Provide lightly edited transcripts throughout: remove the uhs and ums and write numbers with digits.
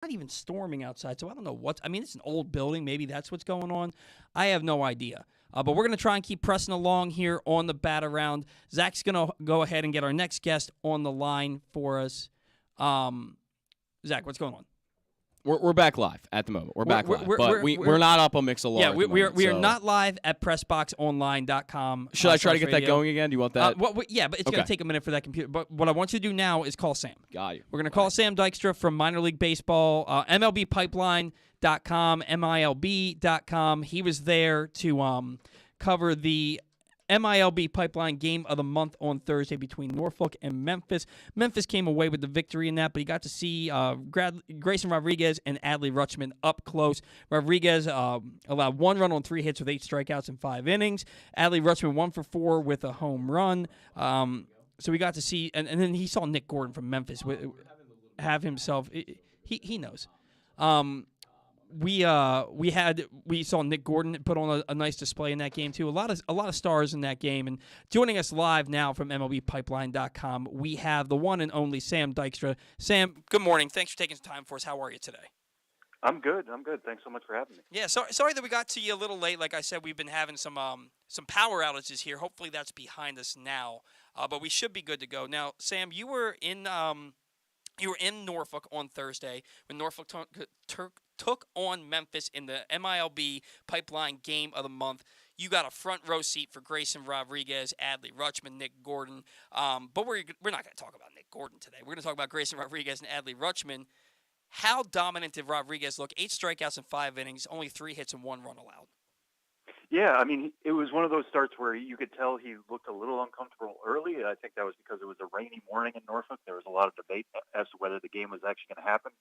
not even storming outside, so I don't know what. I mean, it's an old building. Maybe that's what's going on. I have no idea. But we're going to try and keep pressing along here on the bat around. Zach's going to go ahead and get our next guest on the line for us. Zach, what's going on? We're back live at the moment. We're back live. But we're not up on Mixlr. Yeah, we are not live at PressBoxOnline.com. Should I try to get that going again? Do you want that? Yeah, but it's going to take a minute for that computer. But what I want you to do now is call Sam. Got you. We're going to call Sam Dykstra from Minor League Baseball, MLB Pipeline.com, MILB.com. He was there to cover the MILB Pipeline Game of the Month on Thursday between Norfolk and Memphis. Memphis came away with the victory in that, but he got to see Grayson Rodriguez and Adley Rutschman up close. Rodriguez allowed 1 run on 3 hits with 8 strikeouts in 5 innings. Adley Rutschman 1 for 4 with a home run. So we got to see, and then he saw Nick Gordon from Memphis have himself. He knows. We saw Nick Gordon put on a nice display in that game too. A lot of stars in that game. And joining us live now from MLBPipeline.com, we have the one and only Sam Dykstra. Sam, good morning. Thanks for taking some time for us. How are you today? I'm good. Thanks so much for having me. Yeah, sorry that we got to you a little late. Like I said, we've been having some power outages here. Hopefully that's behind us now. But we should be good to go. Now, Sam, you were in Norfolk on Thursday when Norfolk took on Memphis in the MILB Pipeline Game of the Month. You got a front row seat for Grayson Rodriguez, Adley Rutschman, Nick Gordon. But we're not going to talk about Nick Gordon today. We're going to talk about Grayson Rodriguez and Adley Rutschman. How dominant did Rodriguez look? 8 strikeouts in 5 innings, only 3 hits and 1 run allowed. Yeah, I mean, it was one of those starts where you could tell he looked a little uncomfortable early. I think that was because it was a rainy morning in Norfolk. There was a lot of debate as to whether the game was actually going to happen.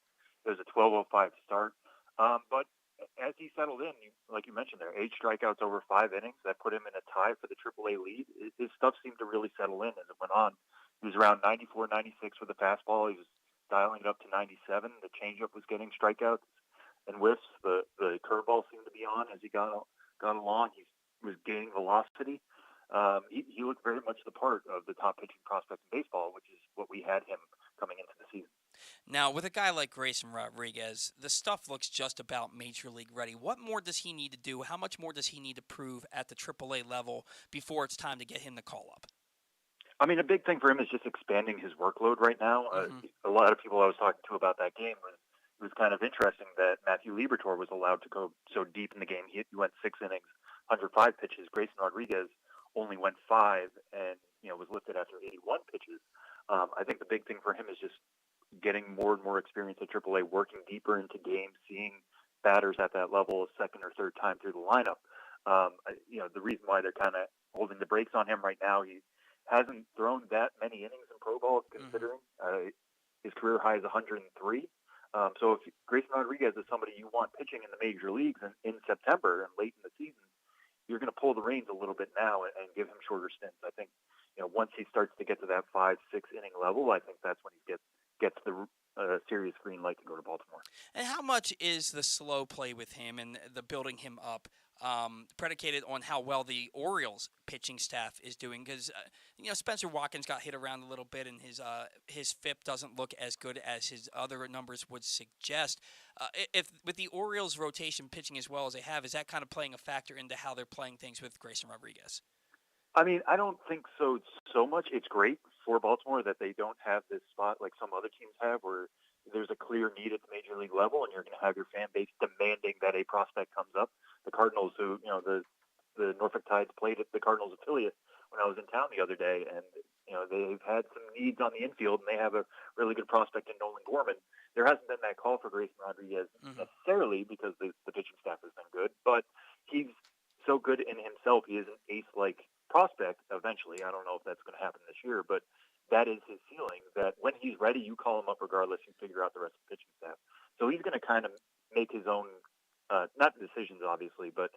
It was a 12:05 start. But as he settled in, like you mentioned there, 8 strikeouts over 5 innings, that put him in a tie for the AAA lead. His stuff seemed to really settle in as it went on. He was around 94, 96 with the fastball. He was dialing it up to 97. The changeup was getting strikeouts and whiffs. The curveball seemed to be on as he got along. He was gaining velocity. He looked very much the part of the top pitching prospect in baseball, which is what we had him coming into the season. Now, with a guy like Grayson Rodriguez, the stuff looks just about major league ready. What more does he need to do? How much more does he need to prove at the AAA level before it's time to get him the call-up? I mean, a big thing for him is just expanding his workload right now. A lot of people I was talking to about that game it was kind of interesting that Matthew Liberatore was allowed to go so deep in the game. He went 6 innings, 105 pitches. Grayson Rodriguez only went 5 and was lifted after 81 pitches. I think the big thing for him is just getting more and more experience at AAA, working deeper into games, seeing batters at that level a second or third time through the lineup. The reason why they're kind of holding the brakes on him right now, he hasn't thrown that many innings in pro ball, considering his career high is 103. So if Grayson Rodriguez is somebody you want pitching in the major leagues in September and late in the season, you're going to pull the reins a little bit now and give him shorter stints. I think once he starts to get to that 5-6 inning level, I think that's when he gets the serious green light to go to Baltimore. And how much is the slow play with him and the building him up predicated on how well the Orioles pitching staff is doing? Because Spencer Watkins got hit around a little bit, and his FIP doesn't look as good as his other numbers would suggest. If with the Orioles rotation pitching as well as they have, is that kind of playing a factor into how they're playing things with Grayson Rodriguez? I mean, I don't think so much. It's great for Baltimore that they don't have this spot like some other teams have where there's a clear need at the major league level and you're going to have your fan base demanding that a prospect comes up. The Cardinals, who, the Norfolk Tides played at the Cardinals affiliate when I was in town the other day, and, they've had some needs on the infield, and they have a really good prospect in Nolan Gorman. There hasn't been that call for Grayson Rodriguez necessarily because the pitching staff has been good, but he's so good in himself. He is an ace-like prospect eventually. I don't know if that's going to happen this year, but that is his ceiling, that when he's ready, you call him up regardless. You figure out the rest of the pitching staff. So he's going to kind of make his own, not decisions, obviously, but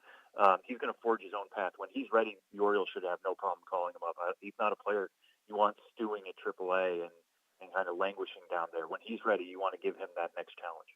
he's going to forge his own path. When he's ready, the Orioles should have no problem calling him up. He's not a player you want stewing at AAA and kind of languishing down there. When he's ready, you want to give him that next challenge.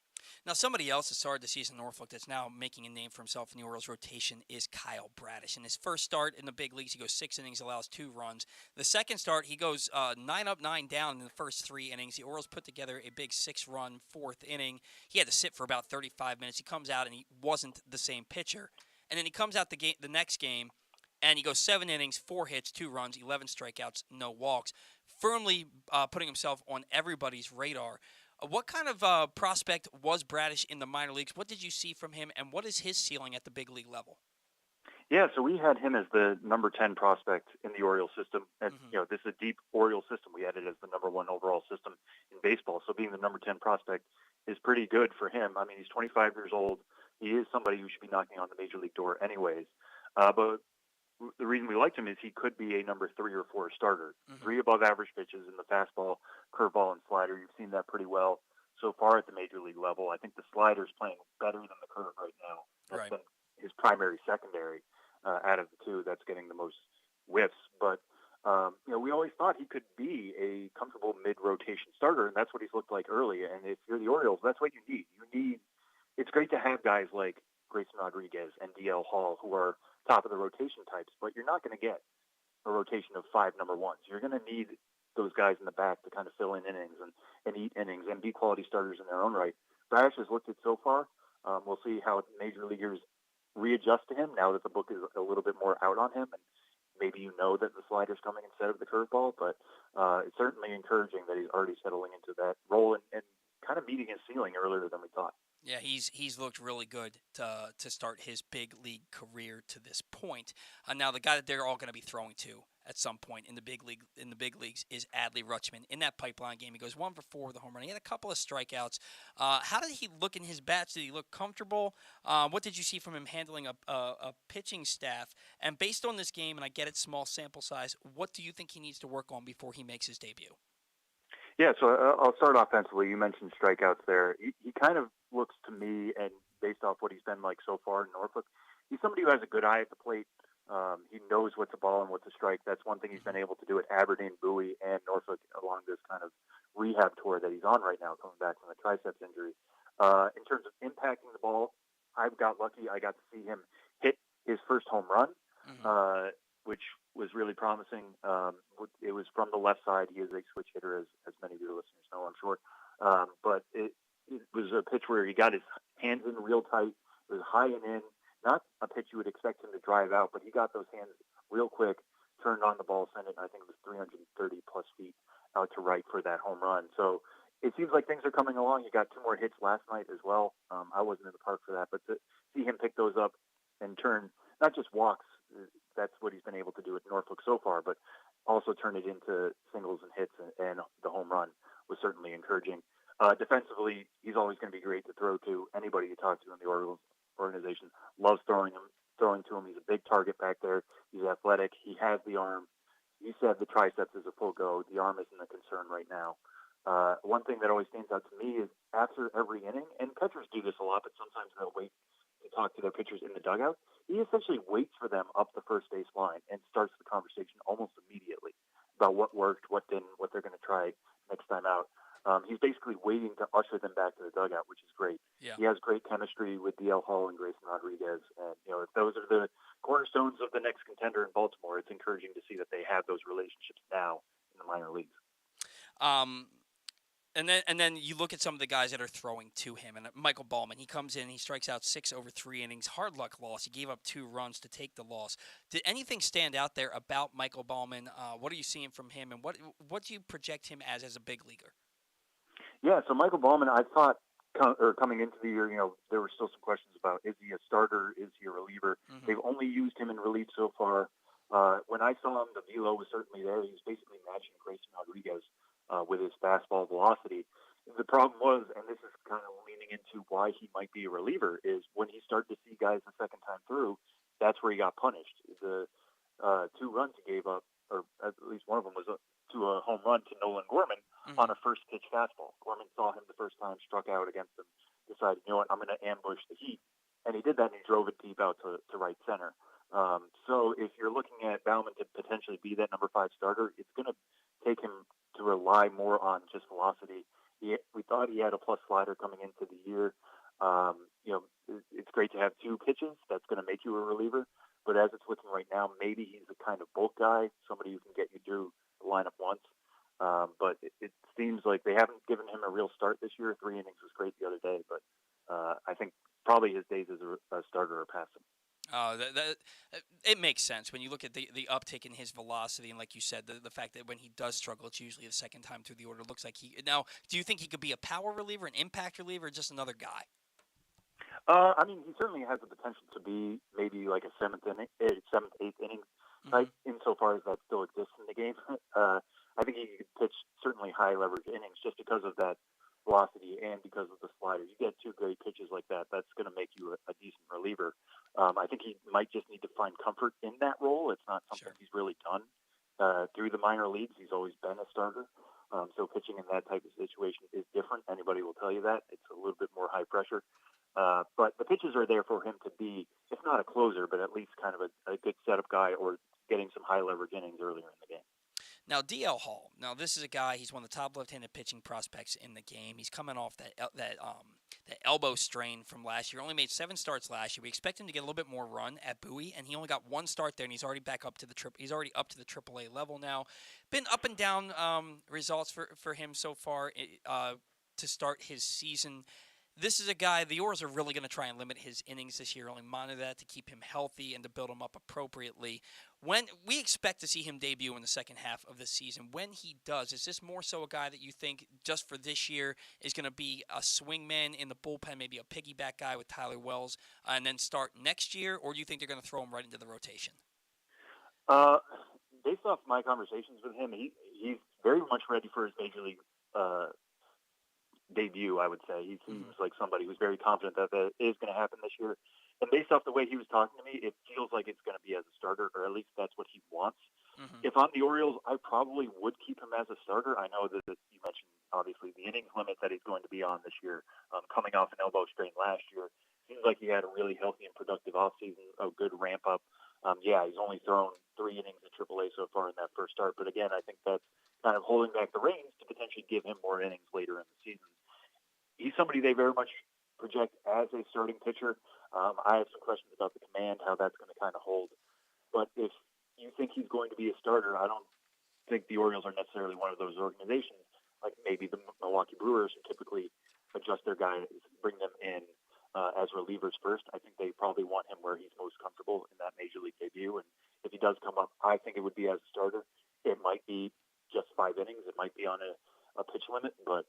Now, somebody else that started the season in Norfolk that's now making a name for himself in the Orioles rotation is Kyle Bradish. In his first start in the big leagues, he goes 6 innings, allows 2 runs. The second start, he goes 9 up, 9 down in the first 3 innings. The Orioles put together a big 6-run fourth inning. He had to sit for about 35 minutes. He comes out, and he wasn't the same pitcher. And then he comes out the next game, and he goes 7 innings, 4 hits, 2 runs, 11 strikeouts, no walks, firmly putting himself on everybody's radar. What kind of prospect was Bradish in the minor leagues? What did you see from him, and what is his ceiling at the big league level? Yeah, so we had him as the number 10 prospect in the Orioles system. And, this is a deep Orioles system. We had it as the number 1 overall system in baseball. So being the number 10 prospect is pretty good for him. I mean, he's 25 years old. He is somebody who should be knocking on the major league door anyways. But the reason we liked him is he could be a number 3 or 4 starter. 3 above average pitches in the fastball, curveball, and slider. You've seen that pretty well so far at the major league level. I think the slider's playing better than the curve right now. That's been his primary secondary out of the 2 that's getting the most whiffs. But, we always thought he could be a comfortable mid-rotation starter, and that's what he's looked like early. And if you're the Orioles, that's what you need. It's great to have guys like Grayson Rodriguez and DL Hall who are top of the rotation types, but you're not going to get a rotation of 5 number 1s. You're going to need those guys in the back to kind of fill in innings and eat innings and be quality starters in their own right. Bradish has looked it so far. We'll see how major leaguers readjust to him now that the book is a little bit more out on him, and maybe that the slider's coming instead of the curveball, but it's certainly encouraging that he's already settling into that role and kind of meeting his ceiling earlier than we thought. Yeah, he's looked really good to start his big league career to this point. Now, the guy that they're all going to be throwing to at some point in the big leagues is Adley Rutschman. In that Pipeline game, he goes 1 for 4 with a home run. He had a couple of strikeouts. How did he look in his bats? Did he look comfortable? What did you see from him handling a pitching staff? And based on this game, and I get it, small sample size, what do you think he needs to work on before he makes his debut? Yeah, so I'll start offensively. You mentioned strikeouts there. He kind of looks to me, and based off what he's been like so far in Norfolk, he's somebody who has a good eye at the plate. He knows what's a ball and what's a strike. That's one thing he's been able to do at Aberdeen, Bowie, and Norfolk along this kind of rehab tour that he's on right now, coming back from a triceps injury. In terms of impacting the ball, I got lucky. I got to see him hit his first home run, which was really promising. It was from the left side. He is a switch hitter, as many of your listeners know, I'm sure. But it was a pitch where he got his hands in real tight. It was high and in. Not a pitch you would expect him to drive out, but he got those hands real quick, turned on the ball, sent it, I think it was 330-plus feet out to right for that home run. So it seems like things are coming along. He got 2 more hits last night as well. I wasn't in the park for that, but to see him pick those up and turn not just walks, that's what he's been able to do at Norfolk so far, but also turn it into singles and hits and the home run was certainly encouraging. Defensively, he's always going to be great to throw to. Anybody you talk to in the Orioles organization loves throwing to him. He's a big target back there. He's athletic. He has the arm. You said the triceps is a full go. The arm isn't a concern right now. One thing that always stands out to me is after every inning, and catchers do this a lot, but sometimes they'll wait to talk to their pitchers in the dugout. He essentially waits for them up the first base line and starts the conversation almost immediately about what worked, what didn't, what they're going to try next time out. He's basically waiting to usher them back to the dugout, which is great. Yeah. He has great chemistry with DL Hall and Grayson Rodriguez. And, if those are the cornerstones of the next contender in Baltimore, it's encouraging to see that they have those relationships now in the minor leagues. And then you look at some of the guys that are throwing to him. And Michael Ballman, he comes in, he strikes out 6 over 3 innings. Hard luck loss. He gave up 2 runs to take the loss. Did anything stand out there about Michael Ballman? What are you seeing from him, and what do you project him as a big leaguer? Yeah, so Michael Ballman, I thought coming into the year, there were still some questions about, is he a starter? Is he a reliever? They've only used him in relief so far. When I saw him, the velo was certainly there. He was basically matching Grayson Rodriguez with his fastball velocity. The problem was, and this is kind of leaning into why he might be a reliever, is when he started to see guys the second time through, that's where he got punished. The 2 runs he gave up, or at least one of them was to a home run to Nolan Gorman on a first pitch fastball. Gorman saw him the first time, struck out against him, decided, I'm going to ambush the heat. And he did that, and he drove it deep out to right center. So if you're looking at Bauman to potentially be that number 5 starter, it's going to take him to rely more on just velocity We thought he had a plus slider coming into the year. It's great to have two pitches. That's going to make you a reliever. But as it's looking right now, maybe he's the kind of bulk guy, somebody who can get you through the lineup once. But it seems like they haven't given him a real start this year. 3 innings was great the other day, but I think probably his days as a starter are past him. It makes sense when you look at the uptick in his velocity, and like you said, the fact that when he does struggle, it's usually the second time through the order. It looks like now. Do you think he could be a power reliever, an impact reliever, or just another guy? He certainly has the potential to be maybe like a seventh, eighth inning type, insofar as that still exists in the game. I think he could pitch certainly high leverage innings just because of that velocity and because of the slider. You get two great pitches like that, that's going to make you a decent reliever. I think he might just need to find comfort in that role. It's not something he's really done through the minor leagues. He's always been a starter. So pitching in that type of situation is different. Anybody will tell you that. It's a little bit more high pressure. But the pitches are there for him to be, if not a closer, but at least kind of a good setup guy or getting some high leverage innings earlier in the game. Now, DL Hall. Now, this is a guy. He's one of the top left-handed pitching prospects in the game. He's coming off that elbow strain from last year. Only made 7 starts last year. We expect him to get a little bit more run at Bowie, and he only got 1 start there, and he's already back up to the He's already up to the AAA level now. Been up and down results for him so far to start his season. This is a guy, the Orioles are really going to try and limit his innings this year, only monitor that to keep him healthy and to build him up appropriately. When we expect to see him debut in the second half of the season, when he does, is this more so a guy that you think just for this year is going to be a swingman in the bullpen, maybe a piggyback guy with Tyler Wells, and then start next year, or do you think they're going to throw him right into the rotation? Based off my conversations with him, he's very much ready for his major league debut, I would say. He seems like somebody who's very confident that is going to happen this year. And based off the way he was talking to me, it feels like it's going to be as a starter, or at least that's what he wants. If I'm the Orioles, I probably would keep him as a starter. I know that you mentioned, obviously, the innings limit that he's going to be on this year, coming off an elbow strain last year. Seems like he had a really healthy and productive offseason, a good ramp-up. He's only thrown 3 innings at AAA so far in that first start. But again, I think that's kind of holding back the reins to potentially give him more innings later in the season. He's somebody they very much project as a starting pitcher. I have some questions about the command, how that's going to kind of hold. But if you think he's going to be a starter, I don't think the Orioles are necessarily one of those organizations, like maybe the Milwaukee Brewers, who typically adjust their guys, bring them in as relievers first. I think they probably want him where he's most comfortable in that major league debut. And if he does come up, I think it would be as a starter. It might be just 5 innings. It might be on a pitch limit, but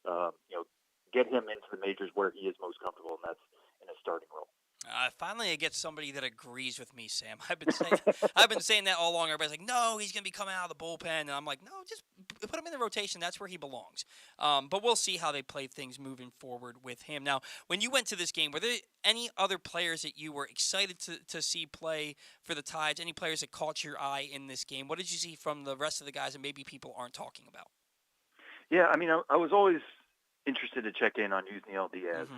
get him into the majors where he is most comfortable, and that's in a starting role. Finally, I get somebody that agrees with me, Sam. I've been saying that all along. Everybody's like, "No, he's going to be coming out of the bullpen," and I'm like, "No, just put him in the rotation. That's where he belongs." But we'll see how they play things moving forward with him. Now, when you went to this game, were there any other players that you were excited to see play for the Tides? Any players that caught your eye in this game? What did you see from the rest of the guys that maybe people aren't talking about? Yeah, I was always interested to check in on Yusniel Diaz.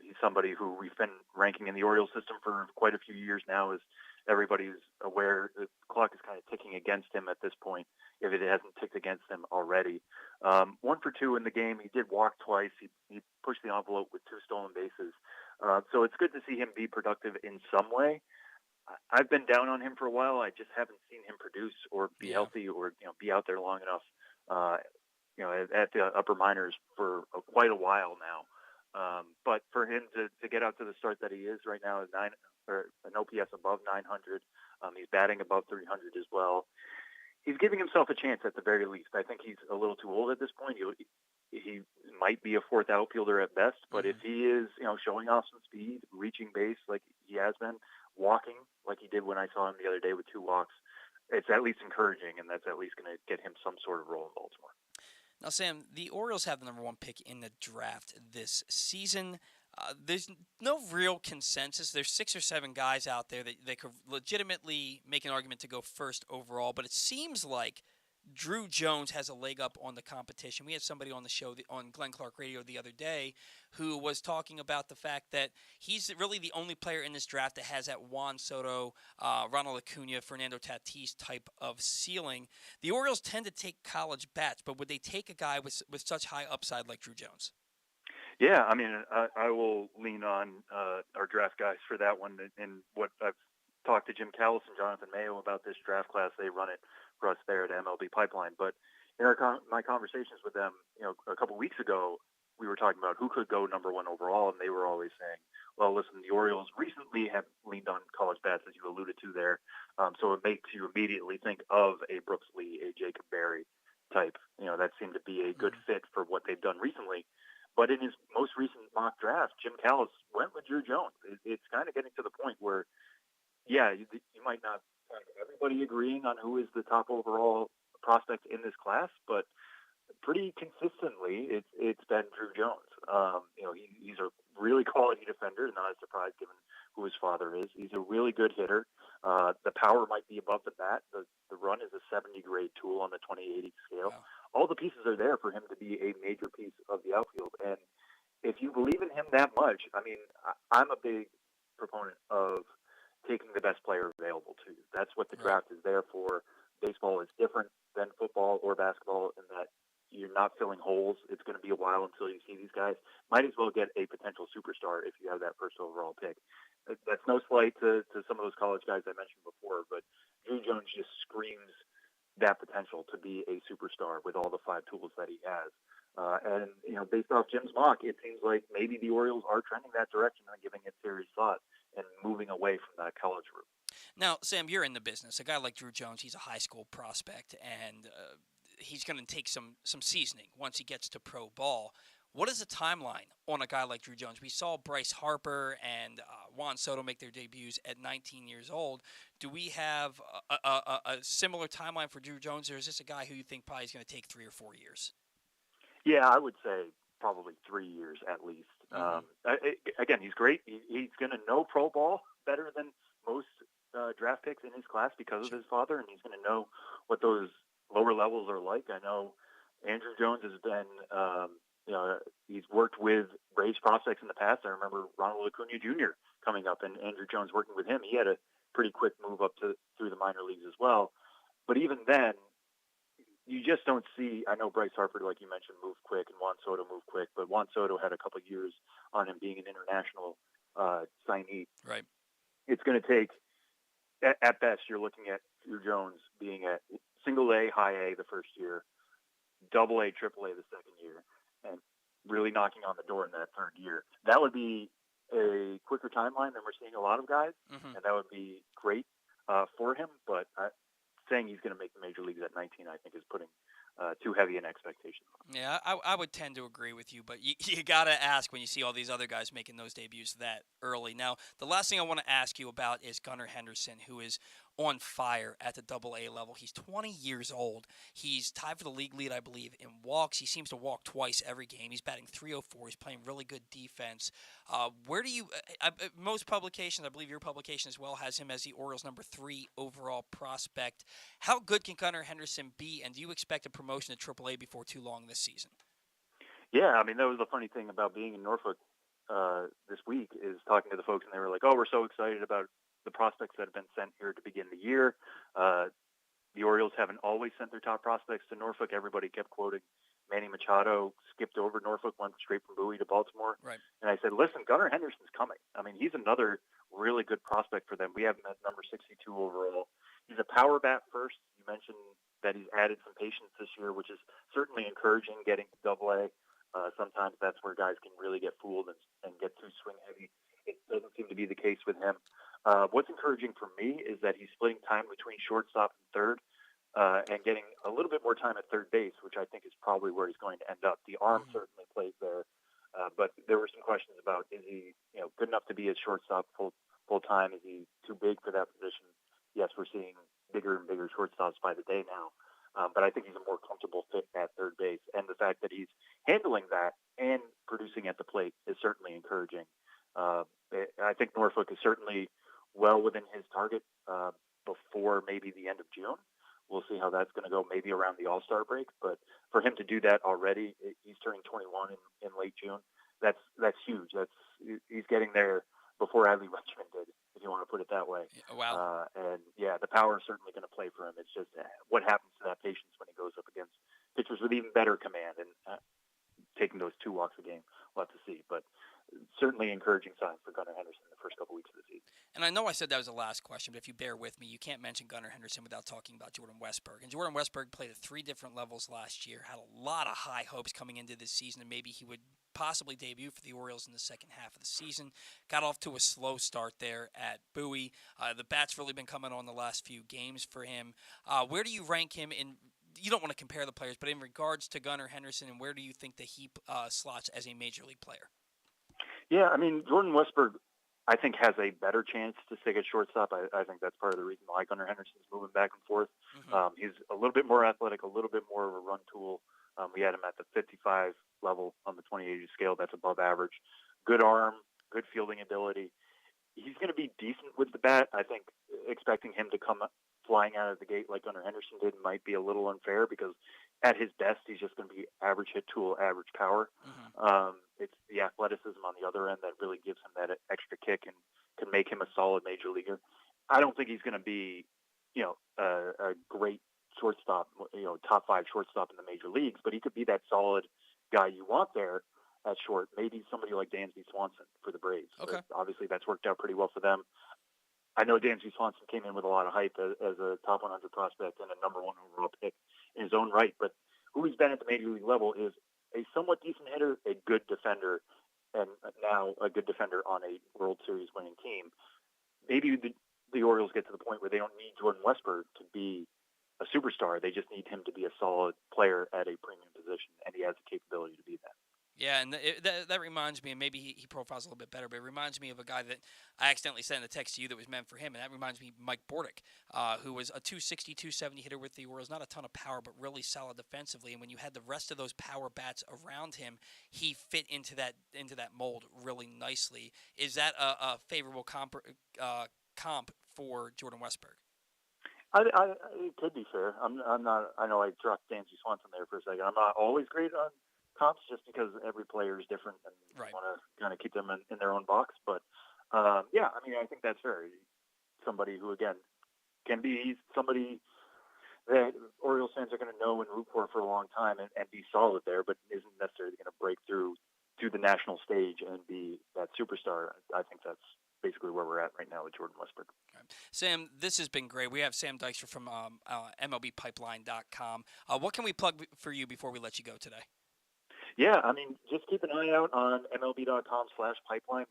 He's somebody who we've been ranking in the Orioles system for quite a few years now. As everybody's aware, the clock is kind of ticking against him at this point, if it hasn't ticked against him already. 1 for 2 in the game. He did walk twice. He pushed the envelope with 2 stolen bases. So it's good to see him be productive in some way. I've been down on him for a while. I just haven't seen him produce or be healthy or be out there long enough. At the upper minors for quite a while now. But for him to get out to the start that he is right now, an OPS above 900, he's batting above 300 as well. He's giving himself a chance at the very least. I think he's a little too old at this point. He might be a 4th outfielder at best, but if he is, showing off some speed, reaching base like he has been, walking like he did when I saw him the other day with 2 walks, it's at least encouraging, and that's at least going to get him some sort of role in Baltimore. Now, Sam, the Orioles have the number 1 pick in the draft this season. There's no real consensus. There's 6 or 7 guys out there that could legitimately make an argument to go first overall, but it seems like Drew Jones has a leg up on the competition. We had somebody on the show on Glenn Clark Radio the other day who was talking about the fact that he's really the only player in this draft that has that Juan Soto, Ronald Acuna, Fernando Tatis type of ceiling. The Orioles tend to take college bats, but would they take a guy with such high upside like Drew Jones? Yeah, I mean, I will lean on our draft guys for that one. And what I've talked to Jim Callis and Jonathan Mayo about this draft class, they run it for us there at MLB Pipeline. But in my conversations with them, a couple weeks ago, we were talking about who could go number one overall, and they were always saying, well, listen, the Orioles recently have leaned on college bats, as you alluded to there. So it makes you immediately think of a Brooks Lee, a Jacob Berry type. That seemed to be a good fit for what they've done recently. But in his most recent mock draft, Jim Callis went with Drew Jones. It's kind of getting to the point where, yeah, you might not find everybody agreeing on who is the top overall prospect in this class, but pretty consistently, it's been Drew Jones. He's a really quality defender, not a surprise given who his father is. He's a really good hitter. The power might be above the bat. The run is a 70 grade tool on the 20/80 scale. Wow. All the pieces are there for him to be a major piece of the outfield. And if you believe in him that much, I mean, I'm a big proponent of taking the best player available to you. That's what the draft is there for. Baseball is different than football or basketball in that you're not filling holes. It's going to be a while until you see these guys. Might as well get a potential superstar if you have that first overall pick. That's no slight to some of those college guys I mentioned before, but Drew Jones just screams that potential to be a superstar with all the 5 tools that he has. And based off Jim's mock, it seems like maybe the Orioles are trending that direction and giving it serious thought and moving away from that college route. Now, Sam, you're in the business. A guy like Drew Jones, he's a high school prospect, and he's going to take some seasoning once he gets to pro ball. What is the timeline on a guy like Drew Jones? We saw Bryce Harper and Juan Soto make their debuts at 19 years old. Do we have a similar timeline for Drew Jones, or is this a guy who you think probably is going to take 3 or 4 years? Yeah, I would say probably 3 years at least. Again, he's great. He's going to know pro ball better than most draft picks in his class because of his father, and he's going to know what those lower levels are like. I know Andrew Jones has been, he's worked with Braves prospects in the past. I remember Ronald Acuna Jr. coming up and Andrew Jones working with him. He had a pretty quick move up through the minor leagues as well. But even then, you just don't see, I know Bryce Harper, like you mentioned, moved quick, and Juan Soto moved quick, but Juan Soto had a couple of years on him being an international signee. Right. It's going to take, at best, you're looking at Drew Jones being at single A, high A the first year, double A, triple A the second year, and really knocking on the door in that third year. That would be a quicker timeline than we're seeing a lot of guys, and that would be great for him, but saying he's going to make the major leagues at 19, I think, is putting too heavy an expectation on him. Yeah, I would tend to agree with you, but you got to ask when you see all these other guys making those debuts that early. Now, the last thing I want to ask you about is Gunnar Henderson, who is on fire at the Double-A level. He's 20 years old. He's tied for the league lead, I believe, in walks. He seems to walk twice every game. He's batting .304. He's playing really good defense. Where do you most publications, I believe your publication as well, has him as the Orioles' number 3 overall prospect. How good can Gunnar Henderson be, and do you expect a promotion to Triple-A before too long this season? Yeah, I mean, that was the funny thing about being in Norfolk this week is talking to the folks, and they were like, oh, we're so excited about the prospects that have been sent here to begin the year. The Orioles haven't always sent their top prospects to Norfolk. Everybody kept quoting Manny Machado, skipped over Norfolk, went straight from Bowie to Baltimore. Right. And I said, listen, Gunnar Henderson's coming. I mean, he's another really good prospect for them. We have him at number 62 overall. He's a power bat first. You mentioned that he's added some patience this year, which is certainly encouraging getting to Double-A. Sometimes that's where guys can really get fooled and get too swing heavy. It doesn't seem to be the case with him. What's encouraging for me is that he's splitting time between shortstop and third and getting a little bit more time at third base, which I think is probably where he's going to end up. The arm certainly plays there, but there were some questions about, is he good enough to be a shortstop full time? Is he too big for that position? Yes, we're seeing bigger and bigger shortstops by the day now, but I think he's a more comfortable fit at third base, and the fact that he's handling that and producing at the plate is certainly encouraging. I think Norfolk is certainly well within his target before maybe the end of June, we'll see how that's going to go, maybe around the All-Star break. But for him to do that already, he's turning 21 in late June. That's huge. He's getting there before Adley Rutschman did, if you want to put it that way. Wow. And yeah, the power is certainly going to play for him. It's just what happens to that patience when he goes up against pitchers with even better command and taking those 2 walks a game. We'll have to see. But certainly encouraging signs for Gunnar Henderson in the first couple weeks of the season. And I know I said that was the last question, but if you bear with me, you can't mention Gunnar Henderson without talking about Jordan Westburg. And Jordan Westburg played at 3 different levels last year, had a lot of high hopes coming into this season, and maybe he would possibly debut for the Orioles in the second half of the season. Got off to a slow start there at Bowie. The bat's really been coming on the last few games for him. Where do you rank him in? You don't want to compare the players, but in regards to Gunnar Henderson, and where do you think that he slots as a major league player? Yeah, I mean, Jordan Westburg, I think, has a better chance to stick at shortstop. I think that's part of the reason why Gunnar Henderson's moving back and forth. Mm-hmm. He's a little bit more athletic, a little bit more of a run tool. We had him at the 55 level on the 20/80 scale. That's above average. Good arm, good fielding ability. He's going to be decent with the bat. I think expecting him to come flying out of the gate like Gunnar Henderson did might be a little unfair, because at his best, he's just going to be average hit tool, average power. Mm-hmm. It's the athleticism on the other end that really gives him that extra kick and can make him a solid major leaguer. I don't think he's going to be, a great shortstop, top 5 shortstop in the major leagues, but he could be that solid guy you want there at short. Maybe somebody like Dansby Swanson for the Braves. Okay. Obviously, that's worked out pretty well for them. I know Dansby Swanson came in with a lot of hype as a top 100 prospect and a number 1 overall pick in his own right, but who he's been at the major league level is a somewhat decent hitter, a good defender, and now a good defender on a World Series winning team. Maybe the Orioles get to the point where they don't need Jordan Westburg to be a superstar. They just need him to be a solid player at a premium position, and he has the capability to be that. Yeah, and that reminds me, and maybe he profiles a little bit better, but it reminds me of a guy that I accidentally sent a text to you that was meant for him, and that reminds me of Mike Bordick, who was a 260, 270 hitter with the Orioles. Not a ton of power, but really solid defensively. And when you had the rest of those power bats around him, he fit into that mold really nicely. Is that a favorable comp for Jordan Westburg? It could be fair. I'm not. I know I dropped Dansby Swanson there for a second. I'm not always great on comps just because every player is different and right. Want to kind of keep them in their own box. But yeah, I mean, I think that's fair. Somebody who again can be somebody that Orioles fans are going to know and root for a long time and be solid there, but isn't necessarily going to break through to the national stage and be that superstar. I think that's basically where we're at right now with Jordan Westburg. Right. Sam, this has been great. We have Sam Dykstra from MLBpipeline.com. What can we plug for you before we let you go today? Yeah, I mean, just keep an eye out on MLB.com/pipeline.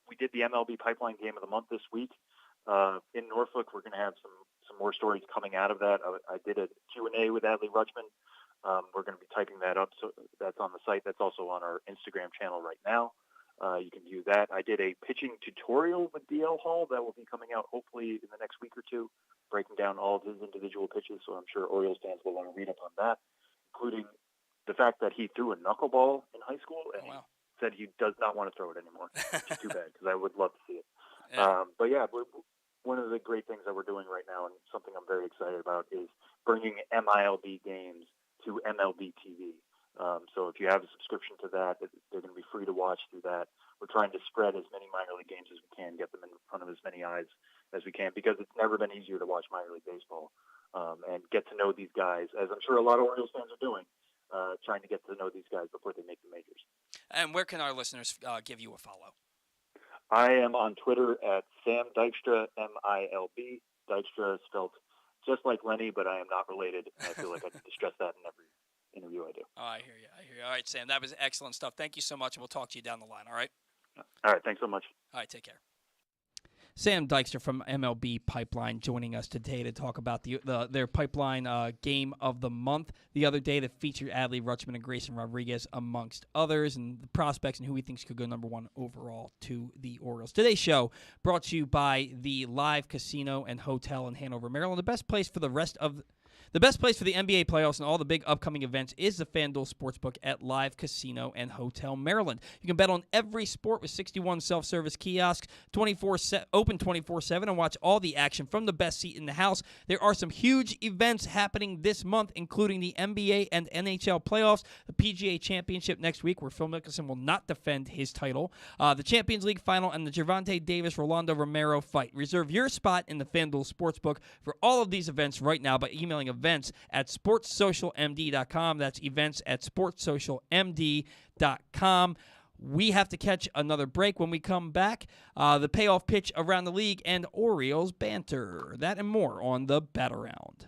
We did the MLB Pipeline Game of the Month this week. In Norfolk, we're going to have some more stories coming out of that. I did a Q&A with Adley Rutschman. We're going to be typing that up, so that's on the site. That's also on our Instagram channel right now. You can view that. I did a pitching tutorial with DL Hall that will be coming out hopefully in the next week or two, breaking down all of his individual pitches, so I'm sure Orioles fans will want to read up on that, including the fact that he threw a knuckleball in high school and he said he does not want to throw it anymore. It's too bad because I would love to see it. Yeah. But yeah, one of the great things that we're doing right now and something I'm very excited about is bringing MILB games to MLB TV. So if you have a subscription to that, they're going to be free to watch through that. We're trying to spread as many minor league games as we can, get them in front of as many eyes as we can, because it's never been easier to watch minor league baseball and get to know these guys, as I'm sure a lot of Orioles fans are doing, trying to get to know these guys before they make the majors. And where can our listeners give you a follow? I am on Twitter at Sam Dykstra, MILB. Dykstra is spelled just like Lenny, but I am not related. I feel like I need to stress that in every interview I do. Oh, I hear you. All right, Sam, that was excellent stuff. Thank you so much, and we'll talk to you down the line, all right? All right, thanks so much. All right, take care. Sam Dykstra from MLB Pipeline joining us today to talk about their Pipeline Game of the Month the other day that featured Adley Rutschman and Grayson Rodriguez, amongst others, and the prospects and who he thinks could go number 1 overall to the Orioles. Today's show brought to you by the Live Casino and Hotel in Hanover, Maryland, the best place for the The best place for the NBA playoffs and all the big upcoming events is the FanDuel Sportsbook at Live Casino and Hotel Maryland. You can bet on every sport with 61 self-service kiosks, open 24/7, and watch all the action from the best seat in the house. There are some huge events happening this month, including the NBA and NHL playoffs, the PGA Championship next week, where Phil Mickelson will not defend his title, the Champions League final, and the Gervonta Davis-Rolando Romero fight. Reserve your spot in the FanDuel Sportsbook for all of these events right now by emailing events at sportssocialmd.com. That's events at sportssocialmd.com. We have to catch another break. When we come back, the payoff pitch around the league and Orioles banter. That and more on the Bat Around.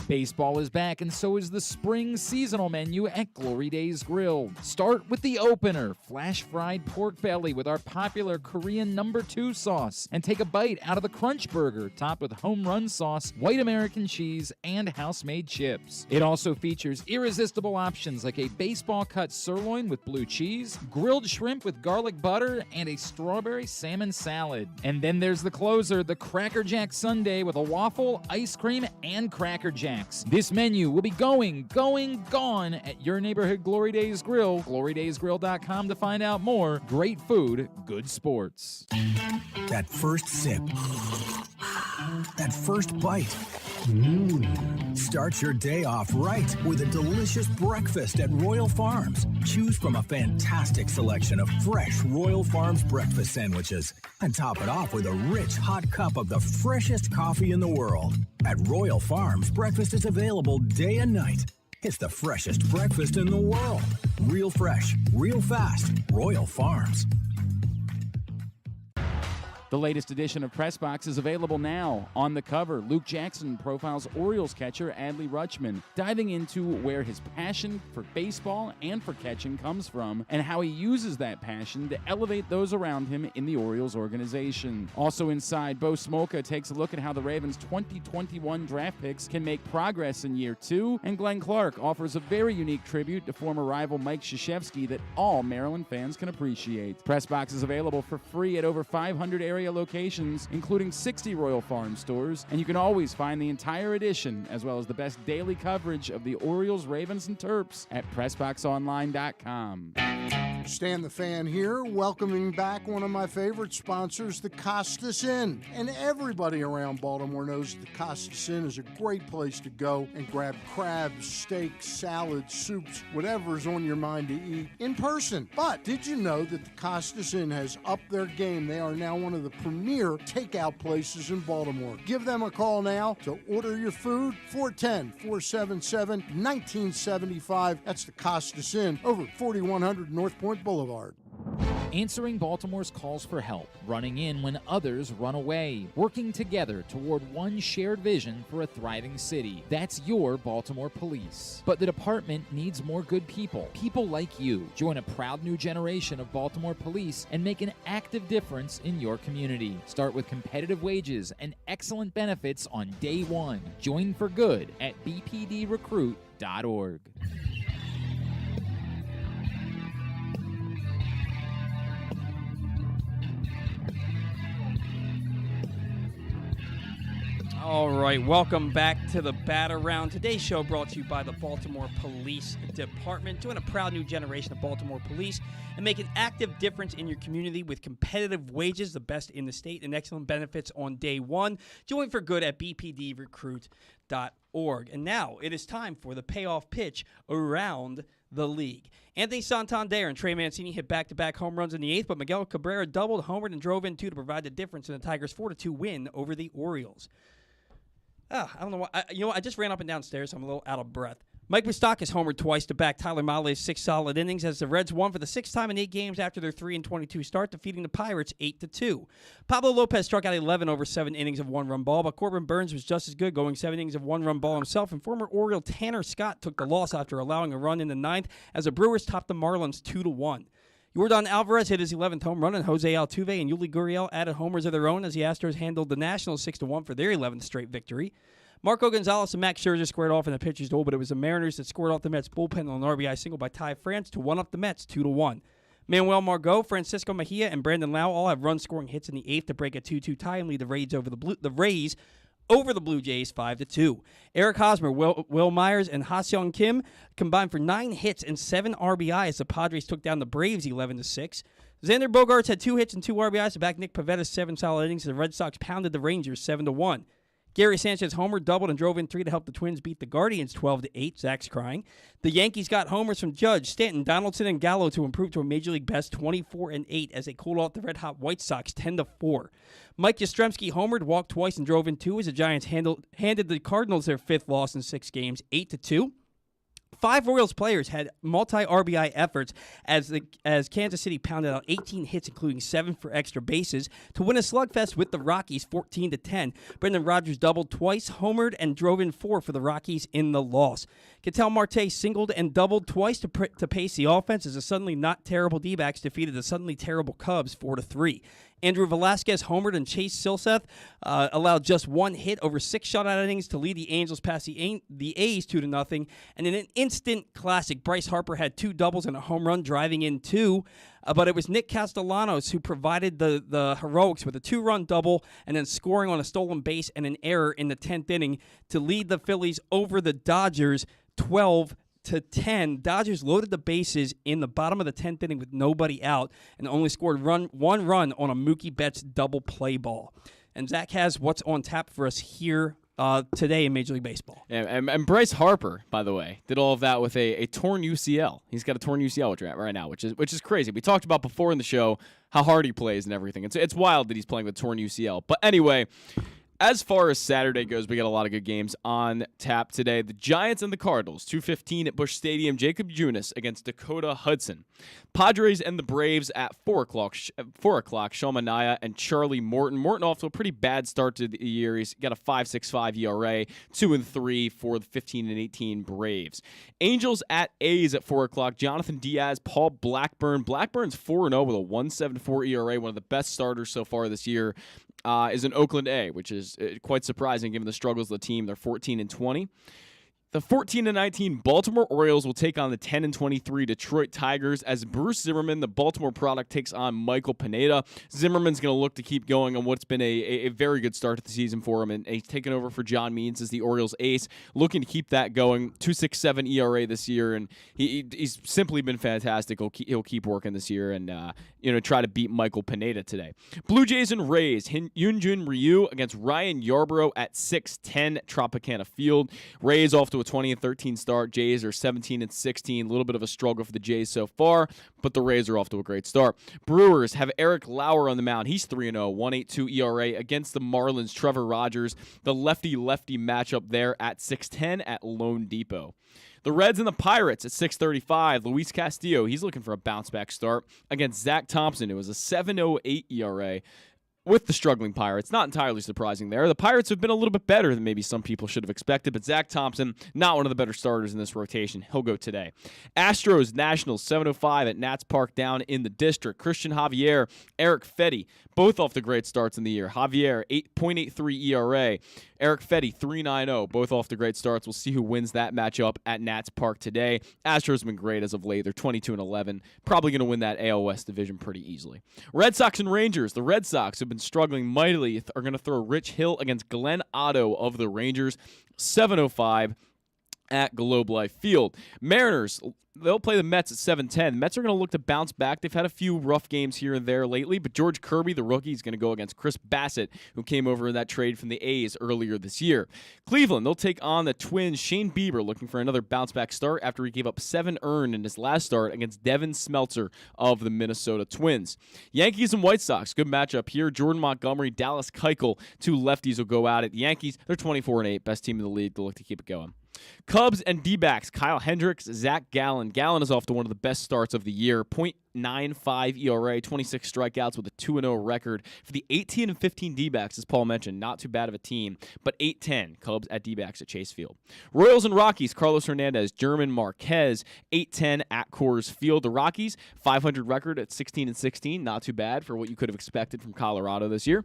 Baseball is back, and so is the spring seasonal menu at Glory Days Grill. Start with the opener, flash-fried pork belly with our popular Korean No. 2 sauce, and take a bite out of the Crunch Burger, topped with home run sauce, white American cheese, and house-made chips. It also features irresistible options like a baseball-cut sirloin with blue cheese, grilled shrimp with garlic butter, and a strawberry salmon salad. And then there's the closer, the Cracker Jack Sundae with a waffle, ice cream, and Cracker Jack. This menu will be gone at your neighborhood Glory Days Grill. GloryDaysGrill.com to find out more. Great food, good sports. That first sip. That first bite. Start your day off right with a delicious breakfast at Royal Farms. Choose from a fantastic selection of fresh Royal Farms breakfast sandwiches and top it off with a rich hot cup of the freshest coffee in the world. At Royal Farms, breakfast is available day and night. It's the freshest breakfast in the world. Real fresh, real fast. Royal Farms. The latest edition of Press Box is available now. On the cover, Luke Jackson profiles Orioles catcher Adley Rutschman, diving into where his passion for baseball and for catching comes from and how he uses that passion to elevate those around him in the Orioles organization. Also inside, Bo Smolka takes a look at how the Ravens' 2021 draft picks can make progress in year 2, and Glenn Clark offers a very unique tribute to former rival Mike Krzyzewski that all Maryland fans can appreciate. Press Box is available for free at over 500 area locations, including 60 Royal Farm stores, and you can always find the entire edition, as well as the best daily coverage of the Orioles, Ravens, and Terps at PressBoxOnline.com. Stan the Fan here, welcoming back one of my favorite sponsors, the Costas Inn. And everybody around Baltimore knows the Costas Inn is a great place to go and grab crabs, steaks, salads, soups, whatever's on your mind to eat in person. But did you know that the Costas Inn has upped their game? They are now one of the premier takeout places in Baltimore. Give them a call now to order your food, 410-477-1975. That's the Costas Inn, over 4100 North Point Boulevard. Answering Baltimore's calls for help, running in when others run away, working together toward one shared vision for a thriving city. That's your Baltimore Police. But the department needs more good people, people like you. Join a proud new generation of Baltimore Police and make an active difference in your community. Start with competitive wages and excellent benefits on day one. Join for good at bpdrecruit.org. All right, welcome back to the Bat Around. Today's show brought to you by the Baltimore Police Department. Join a proud new generation of Baltimore Police and make an active difference in your community with competitive wages, the best in the state, and excellent benefits on day one. Join for good at bpdrecruit.org. And now it is time for the payoff pitch around the league. Anthony Santander and Trey Mancini hit back-to-back home runs in the eighth, but Miguel Cabrera doubled, homered, and drove in two to provide the difference in the Tigers' 4-2 win over the Orioles. I don't know why. I just ran up and down stairs, so I'm a little out of breath. Mike Moustakas homered twice to back Tyler Mahle's 6 solid innings as the Reds won for the 6th time in 8 games after their 3-22 start, defeating the Pirates 8-2. Pablo Lopez struck out 11 over 7 innings of 1-run ball, but Corbin Burns was just as good, going 7 innings of 1-run ball himself, and former Oriole Tanner Scott took the loss after allowing a run in the 9th as the Brewers topped the Marlins 2-1. Yordan Alvarez hit his 11th home run, and Jose Altuve and Yuli Gurriel added homers of their own as the Astros handled the Nationals 6-1 for their 11th straight victory. Marco Gonzalez and Max Scherzer squared off in the pitcher's duel, but it was the Mariners that scored off the Mets' bullpen on an RBI single by Ty France to one-up the Mets 2-1. Manuel Margot, Francisco Mejia, and Brandon Lau all have run-scoring hits in the 8th to break a 2-2 tie and lead the Rays over the Rays over the Blue Jays 5-2. Eric Hosmer, Will Myers, and Ha-Seong Kim combined for 9 hits and 7 RBI as the Padres took down the Braves 11-6. Xander Bogaerts had 2 hits and 2 RBIs to back Nick Pavetta's 7 solid innings. The Red Sox pounded the Rangers 7-1. Gary Sanchez homered, doubled, and drove in 3 to help the Twins beat the Guardians 12-8. Zach's crying. The Yankees got homers from Judge, Stanton, Donaldson, and Gallo to improve to a Major League best 24-8 as they cooled off the red-hot White Sox 10-4. Mike Yastrzemski homered, walked twice, and drove in 2 as the Giants handed the Cardinals their 5th loss in 6 games, 8-2. 5 Orioles players had multi-RBI efforts as Kansas City pounded out 18 hits, including 7 for extra bases, to win a slugfest with the Rockies 14-10. Brendan Rodgers doubled twice, homered, and drove in 4 for the Rockies in the loss. Ketel Marte singled and doubled twice to pace the offense as the suddenly not terrible D-backs defeated the suddenly terrible Cubs 4-3. Andrew Velasquez homered, and Chase Silseth allowed just 1 hit over 6 shutout innings to lead the Angels past the A's 2-0. And in an instant classic, Bryce Harper had 2 doubles and a home run, driving in 2. But it was Nick Castellanos who provided the heroics with a 2-run double and then scoring on a stolen base and an error in the 10th inning to lead the Phillies over the Dodgers 12-10. Dodgers loaded the bases in the bottom of the 10th inning with nobody out and only scored 1 run on a Mookie Betts double play ball. And Zach has what's on tap for us here today in Major League Baseball. And Bryce Harper, by the way, did all of that with a torn UCL. He's got a torn UCL right now, which is crazy. We talked about before in the show how hard he plays and everything. It's wild that he's playing with torn UCL. But anyway, as far as Saturday goes, we got a lot of good games on tap today. The Giants and the Cardinals, 2:15 at Busch Stadium. Jacob Junis against Dakota Hudson. Padres and the Braves at 4 o'clock. Sean Manaea and Charlie Morton. Morton off to a pretty bad start to the year. He's got a 5.65 ERA, 2-3 for the 15-18 Braves. Angels at A's at 4 o'clock. Jonathan Diaz, Paul Blackburn. Blackburn's 4-0 with a 1.74 ERA, one of the best starters so far this year. Is an Oakland A, which is quite surprising given the struggles of the team. They're 14-20. The 14-19 Baltimore Orioles will take on the 10-23 Detroit Tigers as Bruce Zimmerman, the Baltimore product, takes on Michael Pineda. Zimmerman's going to look to keep going on what's been a very good start to the season for him, and he's taken over for John Means as the Orioles ace, looking to keep that going. 2.67 ERA this year, and he's simply been fantastic. He'll keep working this year and try to beat Michael Pineda today. Blue Jays and Rays, Hyunjin Ryu against Ryan Yarbrough at 6:10 Tropicana Field. Rays off to a 20-13 start. Jays are 17-16. A little bit of a struggle for the Jays so far, but the Rays are off to a great start. Brewers have Eric Lauer on the mound. He's 3-0, 1.82 ERA against the Marlins. Trevor Rogers, the lefty-lefty matchup there at 6:10 at Lone Depot. The Reds and the Pirates at 6:35. Luis Castillo, he's looking for a bounce-back start against Zach Thompson. It was a 7.08 ERA. With the struggling Pirates, not entirely surprising there. The Pirates have been a little bit better than maybe some people should have expected, but Zach Thompson, not one of the better starters in this rotation. He'll go today. Astros, Nationals, 7:05 at Nats Park down in the district. Christian Javier, Eric Fetty, both off the great starts in the year. Javier, 8.83 ERA. Eric Fetty, 3.90, both off the great starts. We'll see who wins that matchup at Nats Park today. Astros have been great as of late. They're 22-11. Probably going to win that AL West division pretty easily. Red Sox and Rangers. The Red Sox have been struggling mightily, are going to throw Rich Hill against Glenn Otto of the Rangers, 7:05 at Globe Life Field. Mariners, they'll play the Mets at 7:10. The Mets are going to look to bounce back. They've had a few rough games here and there lately, but George Kirby, the rookie, is going to go against Chris Bassett, who came over in that trade from the A's earlier this year. Cleveland, they'll take on the Twins. Shane Bieber looking for another bounce-back start after he gave up 7 earned in his last start against Devin Smeltzer of the Minnesota Twins. Yankees and White Sox, good matchup here. Jordan Montgomery, Dallas Keuchel, 2 lefties will go at it. The Yankees, they're 24-8, best team in the league. They'll look to keep it going. Cubs and D-backs, Kyle Hendricks, Zach Gallen. Gallen is off to one of the best starts of the year. 0.95 ERA, 26 strikeouts with a 2-0 record. For the 18-15 D-backs, as Paul mentioned, not too bad of a team, but 8-10 Cubs at D-backs at Chase Field. Royals and Rockies, Carlos Hernandez, German Marquez, 8-10 at Coors Field. The Rockies, 500 record at 16-16, not too bad for what you could have expected from Colorado this year.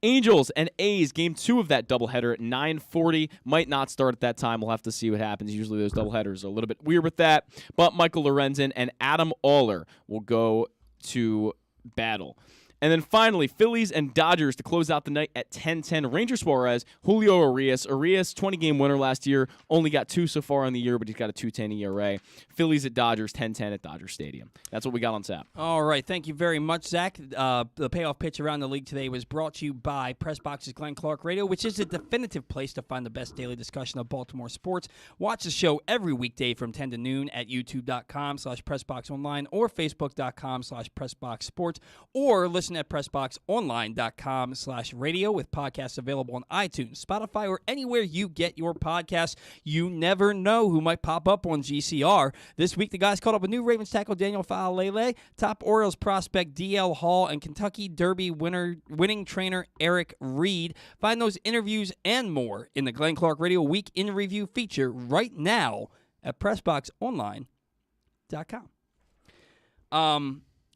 Angels and A's, game 2 of that doubleheader at 9:40. Might not start at that time. We'll have to see what happens. Usually those doubleheaders are a little bit weird with that, but Michael Lorenzen and Adam Oller will go to battle. And then finally, Phillies and Dodgers to close out the night at 10-10. Ranger Suarez, Julio Urias. Urias, 20-game winner last year. Only got 2 so far on the year, but he's got a 2.10 ERA. Phillies at Dodgers, 10-10 at Dodger Stadium. That's what we got on SAP. All right. Thank you very much, Zach. The payoff pitch around the league today was brought to you by Pressbox's Glenn Clark Radio, which is the definitive place to find the best daily discussion of Baltimore sports. Watch the show every weekday from 10 to noon at youtube.com/PressBoxOnline or Facebook.com/PressBoxSports, or listen at PressBoxOnline.com/radio with podcasts available on iTunes, Spotify, or anywhere you get your podcasts. You never know who might pop up on GCR. This week, the guys called up a new Ravens tackle, Daniel Faalele, top Orioles prospect, D.L. Hall, and Kentucky Derby winning trainer, Eric Reed. Find those interviews and more in the Glenn Clark Radio Week in Review feature right now at PressBoxOnline.com.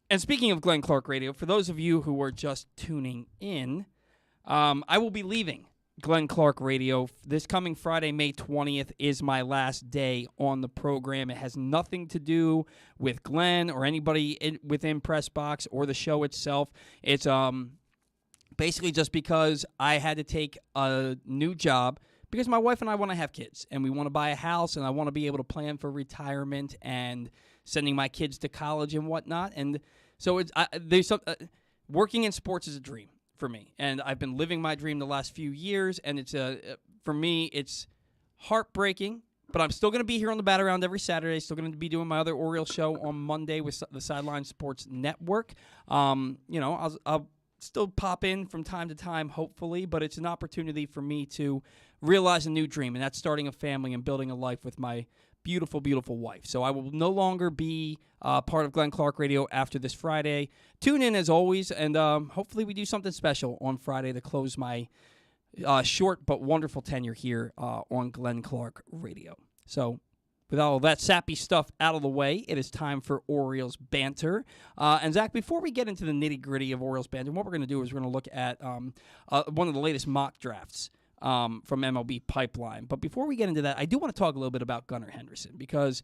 And speaking of Glenn Clark Radio, for those of you who are just tuning in, I will be leaving Glenn Clark Radio. This coming Friday, May 20th, is my last day on the program. It has nothing to do with Glenn or anybody within Pressbox or the show itself. It's basically just because I had to take a new job because my wife and I want to have kids, and we want to buy a house, and I want to be able to plan for retirement and sending my kids to college and whatnot. And so working in sports is a dream for me, and I've been living my dream the last few years, and for me, it's heartbreaking, but I'm still going to be here on the Bat Around every Saturday, still going to be doing my other Orioles show on Monday with the Sideline Sports Network. I'll still pop in from time to time, hopefully, but it's an opportunity for me to realize a new dream, and that's starting a family and building a life with my beautiful, beautiful wife. So I will no longer be part of Glenn Clark Radio after this Friday. Tune in as always, and hopefully we do something special on Friday to close my short but wonderful tenure here on Glenn Clark Radio. So with all that sappy stuff out of the way, it is time for Orioles banter. And Zach, before we get into the nitty-gritty of Orioles banter, what we're going to do is we're going to look at one of the latest mock drafts from MLB Pipeline. But before we get into that, I do want to talk a little bit about Gunnar Henderson, because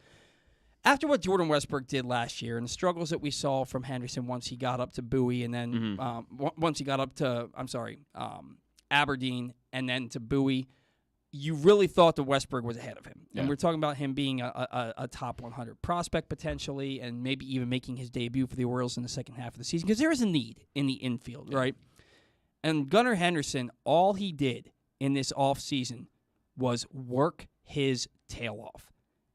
after what Jordan Westbrook did last year and the struggles that we saw from Henderson once he got up to Bowie and then once he got up to, Aberdeen and then to Bowie, you really thought that Westbrook was ahead of him. Yeah. And we're talking about him being a top 100 prospect potentially, and maybe even making his debut for the Orioles in the second half of the season, because there is a need in the infield, right? And Gunnar Henderson, all he did in this offseason was work his tail off.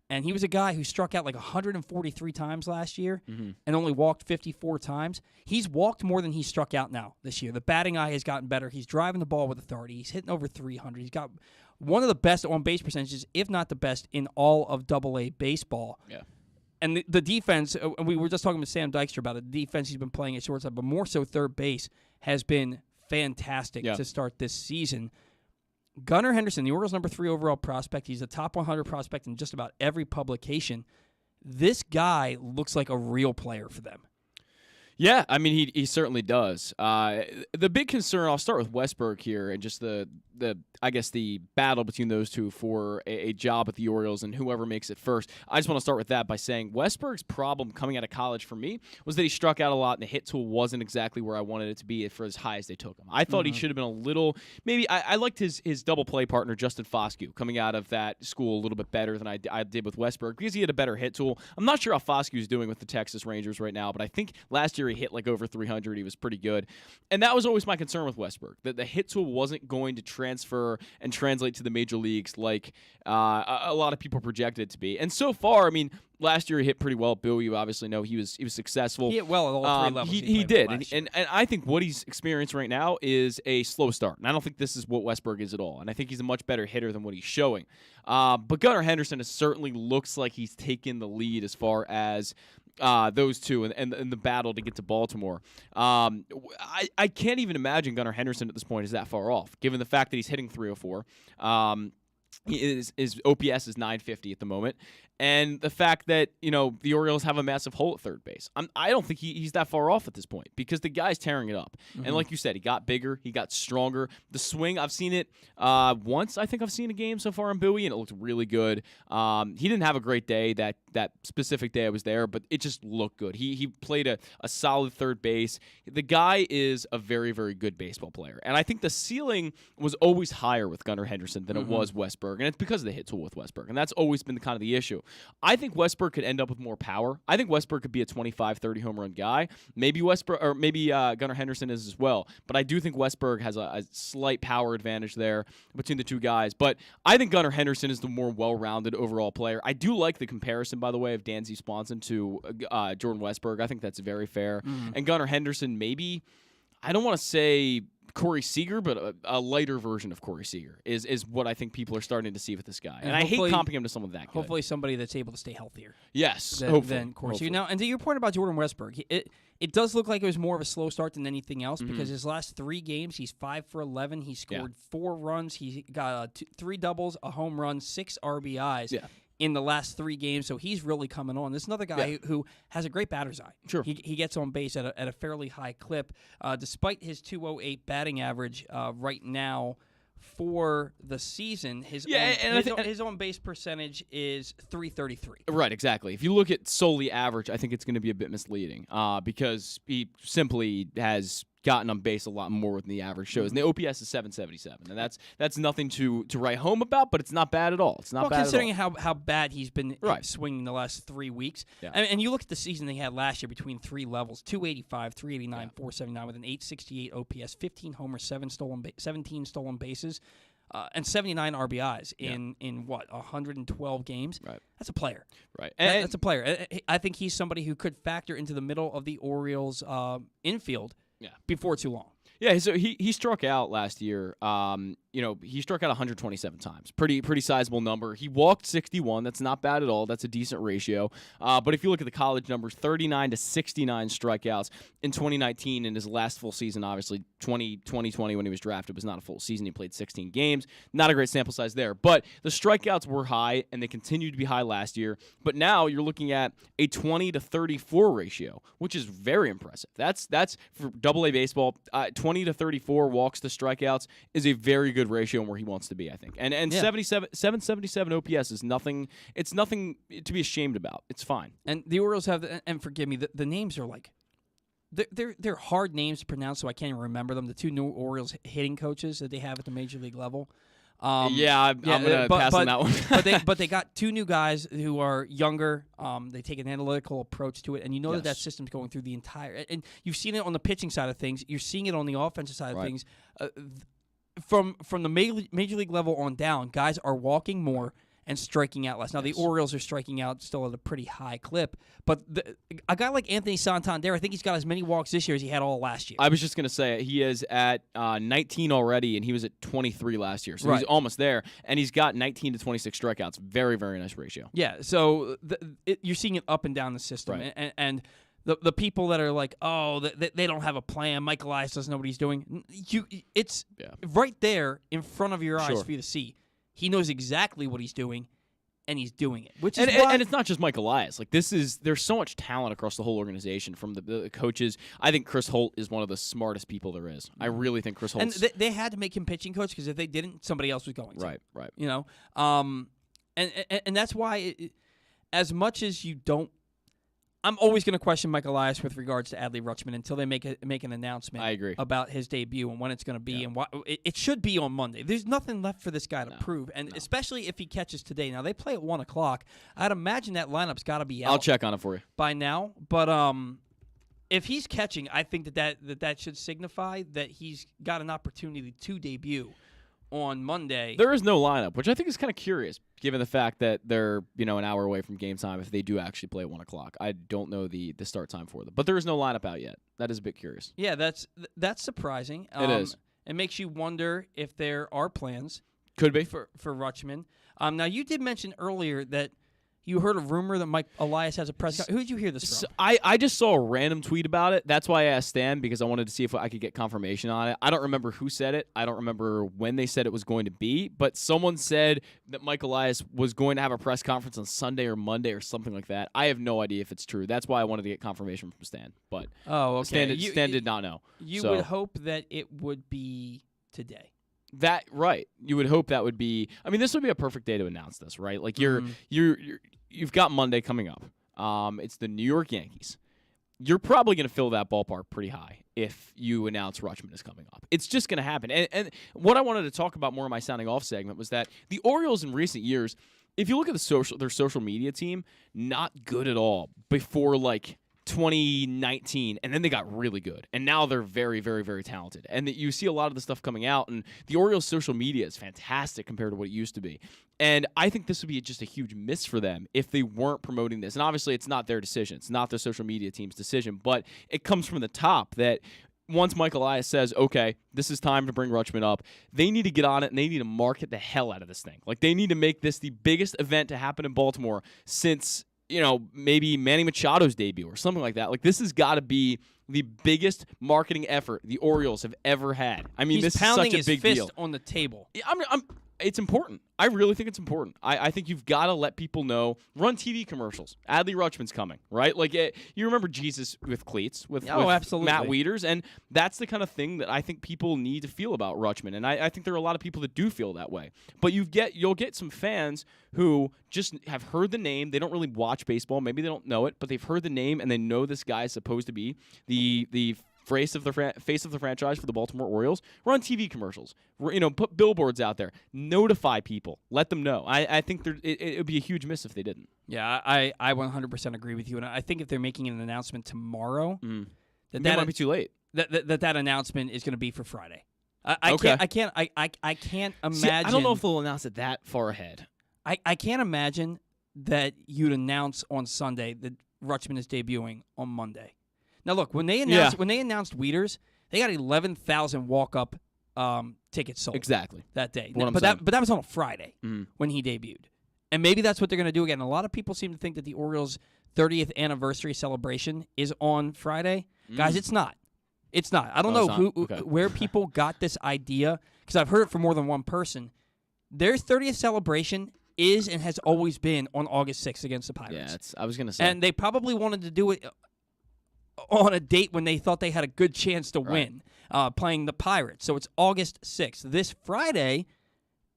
And he was a guy who struck out like 143 times last year and only walked 54 times. He's walked more than he struck out now this year. The batting eye has gotten better. He's driving the ball with authority. He's hitting over 300. He's got one of the best on-base percentages, if not the best, in all of AA baseball. Yeah. And the defense, we were just talking with Sam Dykstra about it, the defense he's been playing at shortstop, but more so third base, has been fantastic to start this season. Gunnar Henderson, the Orioles' number 3 overall prospect. He's a top 100 prospect in just about every publication. This guy looks like a real player for them. Yeah, I mean, he certainly does. The big concern, I'll start with Westbrook here, and just the battle between those two for a job at the Orioles and whoever makes it first. I just want to start with that by saying Westbrook's problem coming out of college for me was that he struck out a lot, and the hit tool wasn't exactly where I wanted it to be for as high as they took him. I thought he should have been a little, maybe I liked his double play partner, Justin Foscue, coming out of that school a little bit better than I did with Westbrook, because he had a better hit tool. I'm not sure how Foscue's doing with the Texas Rangers right now, but I think last year he hit like over 300. He was pretty good. And that was always my concern with Westbrook, that the hit tool wasn't going to transfer and translate to the major leagues like a lot of people projected it to be. And so far, I mean, last year he hit pretty well at Bowie. You obviously know he was successful. He hit well at all 3 levels. He did. And I think what he's experiencing right now is a slow start. And I don't think this is what Westbrook is at all. And I think he's a much better hitter than what he's showing. But Gunnar Henderson certainly looks like he's taken the lead as far as those two and the battle to get to Baltimore. I can't even imagine Gunnar Henderson at this point is that far off, given the fact that he's hitting 304. His OPS is 950 at the moment. and the fact that, the Orioles have a massive hole at third base. I don't think he's that far off at this point because the guy's tearing it up. And like you said, he got bigger, he got stronger. The swing, I've seen it once. I think I've seen a game so far in Bowie, and it looked really good. He didn't have a great day that specific day I was there, but it just looked good. He played a solid third base. The guy is a very, very good baseball player. And I think the ceiling was always higher with Gunnar Henderson than it was Westberg. And it's because of the hit tool with Westberg. And that's always been kind of the issue. I think Westberg could end up with more power. I think Westberg could be a 25, 30 home run guy. Maybe Gunnar Henderson is as well. But I do think Westberg has a slight power advantage there between the two guys. But I think Gunnar Henderson is the more well-rounded overall player. I do like the comparison, by the way, of Dansby Swanson to Jordan Westberg. I think that's very fair. And Gunnar Henderson, maybe, I don't want to say Corey Seager, but a lighter version of Corey Seager is what I think people are starting to see with this guy. And I hate comping him to someone that good. Hopefully somebody that's able to stay healthier. Yes, than Corey Seager. Now, and to your point about Jordan Westberg, it does look like it was more of a slow start than anything else because his last 3 games, he's 5 for 11. He scored 4 runs. He got 3 doubles, a home run, 6 RBIs. Yeah. In the last 3 games, so he's really coming on. This is another guy who has a great batter's eye. Sure. He gets on base at a fairly high clip. Despite his .208 batting average right now for the season, his on-base percentage is .333. Right, exactly. If you look at solely average, I think it's going to be a bit misleading because he simply has gotten on base a lot more than the average shows. And the OPS is 777. And that's nothing to write home about, but it's not bad at all. It's not bad considering at all. how bad he's been swinging the last 3 weeks. Yeah. And you look at the season they had last year between 3 levels, 285, 389, 479 with an 868 OPS, 15 homers, 17 stolen bases. And 79 RBIs in what, 112 games? Right. That's a player. Right. That's a player. I think he's somebody who could factor into the middle of the Orioles infield before too long. Yeah, so he struck out last year. He struck out 127 times. Pretty sizable number. He walked 61. That's not bad at all. That's a decent ratio. But if you look at the college numbers, 39 to 69 strikeouts in 2019 in his last full season. Obviously, 2020 when he was drafted was not a full season. He played 16 games. Not a great sample size there. But the strikeouts were high, and they continued to be high last year. But now you're looking at a 20 to 34 ratio, which is very impressive. That's for AA baseball. 20 to 34 walks to strikeouts is a very good ratio and where he wants to be, I think. And 777 OPS is nothing. It's nothing to be ashamed about. It's fine. And the Orioles have, and forgive me, the names are like, they're hard names to pronounce, so I can't even remember them. The 2 new Orioles hitting coaches that they have at the major league level. I'm gonna pass on that one. but they got 2 new guys who are younger. They take an analytical approach to it, and you know that system's going through the entire. And you've seen it on the pitching side of things. You're seeing it on the offensive side of things. From the major league level on down, guys are walking more and striking out less. Now, the Orioles are striking out still at a pretty high clip, but a guy like Anthony Santander, I think he's got as many walks this year as he had all last year. I was just going to say, he is at 19 already, and he was at 23 last year, so he's almost there, and he's got 19 to 26 strikeouts. Very, very nice ratio. Yeah, so you're seeing it up and down the system, and the people that are like, they don't have a plan, Mike Elias doesn't know what he's doing, it's right there in front of your eyes for you to see. He knows exactly what he's doing, and he's doing it. Which is and it's not just Mike Elias. Like there's so much talent across the whole organization from the coaches. I think Chris Holt is one of the smartest people there is. I really think Chris Holt. And they had to make him pitching coach because if they didn't, somebody else was going to. Right. You know, and that's why, as much as you don't. I'm always going to question Mike Elias with regards to Adley Rutschman until they make an announcement. I agree. About his debut and when it's going to be and why it should be on Monday. There's nothing left for this guy to prove, and especially if he catches today. Now they play at 1:00. I'd imagine that lineup's got to be out. I'll check on it for you by now. But if he's catching, I think that should signify that he's got an opportunity to debut on Monday. There is no lineup, which I think is kind of curious, given the fact that they're an hour away from game time. If they do actually play at 1:00, I don't know the start time for them, but there is no lineup out yet. That is a bit curious. Yeah, that's surprising. It is. It makes you wonder if there are plans. Could be for Rutschman. Now you did mention earlier that You heard a rumor that Mike Elias has a press conference. Who did you hear this from? So I just saw a random tweet about it. That's why I asked Stan, because I wanted to see if I could get confirmation on it. I don't remember who said it. I don't remember when they said it was going to be, but someone said that Mike Elias was going to have a press conference on Sunday or Monday or something like that. I have no idea if it's true. That's why I wanted to get confirmation from Stan. But okay. Stan did not know. You would hope that it would be today. That right. You would hope that would be. I mean, this would be a perfect day to announce this, right? Like you've got Monday coming up. It's the New York Yankees. You're probably going to fill that ballpark pretty high if you announce Rutschman is coming up. It's just going to happen. And what I wanted to talk about more in my sounding off segment was that the Orioles in recent years, if you look at their social media team, not good at all before like 2019, and then they got really good, and now they're very, very, very talented. And that you see a lot of the stuff coming out, and the Orioles' social media is fantastic compared to what it used to be. And I think this would be just a huge miss for them if they weren't promoting this. And obviously, it's not their decision; it's not their social media team's decision, but it comes from the top that once Mike Elias says, okay, this is time to bring Rutschman up, they need to get on it, and they need to market the hell out of this thing. Like, they need to make this the biggest event to happen in Baltimore since, maybe Manny Machado's debut or something like that. Like, this has got to be the biggest marketing effort the Orioles have ever had. I mean, He's this is pounding such a his big fist deal. on the table. It's important. I really think it's important. I think you've got to let people know. Run TV commercials. Adley Rutschman's coming, right? Like, you remember Jesus with cleats with absolutely. Matt Wieters, and that's the kind of thing that I think people need to feel about Rutschman, and I think there are a lot of people that do feel that way. But you'll get some fans who just have heard the name. They don't really watch baseball. Maybe they don't know it, but they've heard the name, and they know this guy is supposed to be the face of the franchise for the Baltimore Orioles. Run TV commercials. Put billboards out there. Notify people. Let them know. I think it would be a huge miss if they didn't. Yeah, I 100% agree with you, and I think if they're making an announcement tomorrow, that might be too late. That announcement is going to be for Friday. I can't imagine. See, I don't know if they'll announce it that far ahead. I can't imagine that you'd announce on Sunday that Rutschman is debuting on Monday. Now, look, when they announced Wieters, they got 11,000 walk-up tickets sold. Exactly. That day. But that was on a Friday when he debuted. And maybe that's what they're going to do again. A lot of people seem to think that the Orioles' 30th anniversary celebration is on Friday. Guys, it's not. It's not. I don't know where people got this idea, because I've heard it from more than one person. Their 30th celebration is and has always been on August 6th against the Pirates. Yeah, I was going to say. And they probably wanted to do it on a date when they thought they had a good chance to win, playing the Pirates. So it's August 6th. This Friday,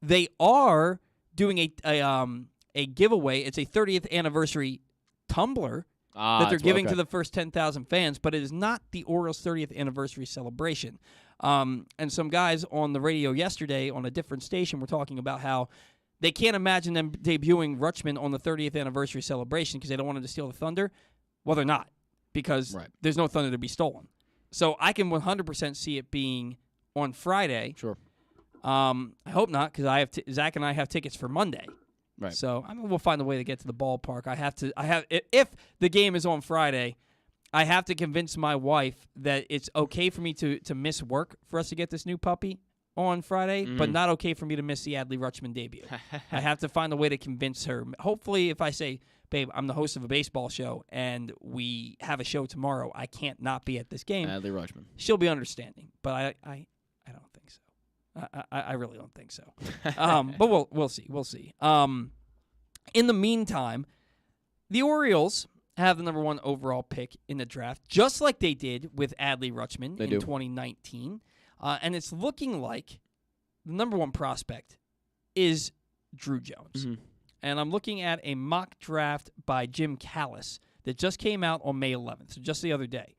they are doing a giveaway. It's a 30th anniversary tumbler that they're giving to the first 10,000 fans, but it is not the Orioles' 30th anniversary celebration. And some guys on the radio yesterday on a different station were talking about how they can't imagine them debuting Rutschman on the 30th anniversary celebration because they don't want him to steal the thunder. Well, they're not, because there's no thunder to be stolen. So I can 100% see it being on Friday. Sure. I hope not, because Zach and I have tickets for Monday. Right. So we'll find a way to get to the ballpark. If the game is on Friday, I have to convince my wife that it's okay for me to miss work for us to get this new puppy on Friday, but not okay for me to miss the Adley Rutschman debut. I have to find a way to convince her. Hopefully, if I say, babe, I'm the host of a baseball show, and we have a show tomorrow, I can't not be at this game. Adley Rutschman. She'll be understanding, but I don't think so. I really don't think so. But we'll see. We'll see. In the meantime, the Orioles have the number 1 overall pick in the draft, just like they did with Adley Rutschman in 2019. And it's looking like the number 1 prospect is Drew Jones. And I'm looking at a mock draft by Jim Callis that just came out on May 11th, so just the other day.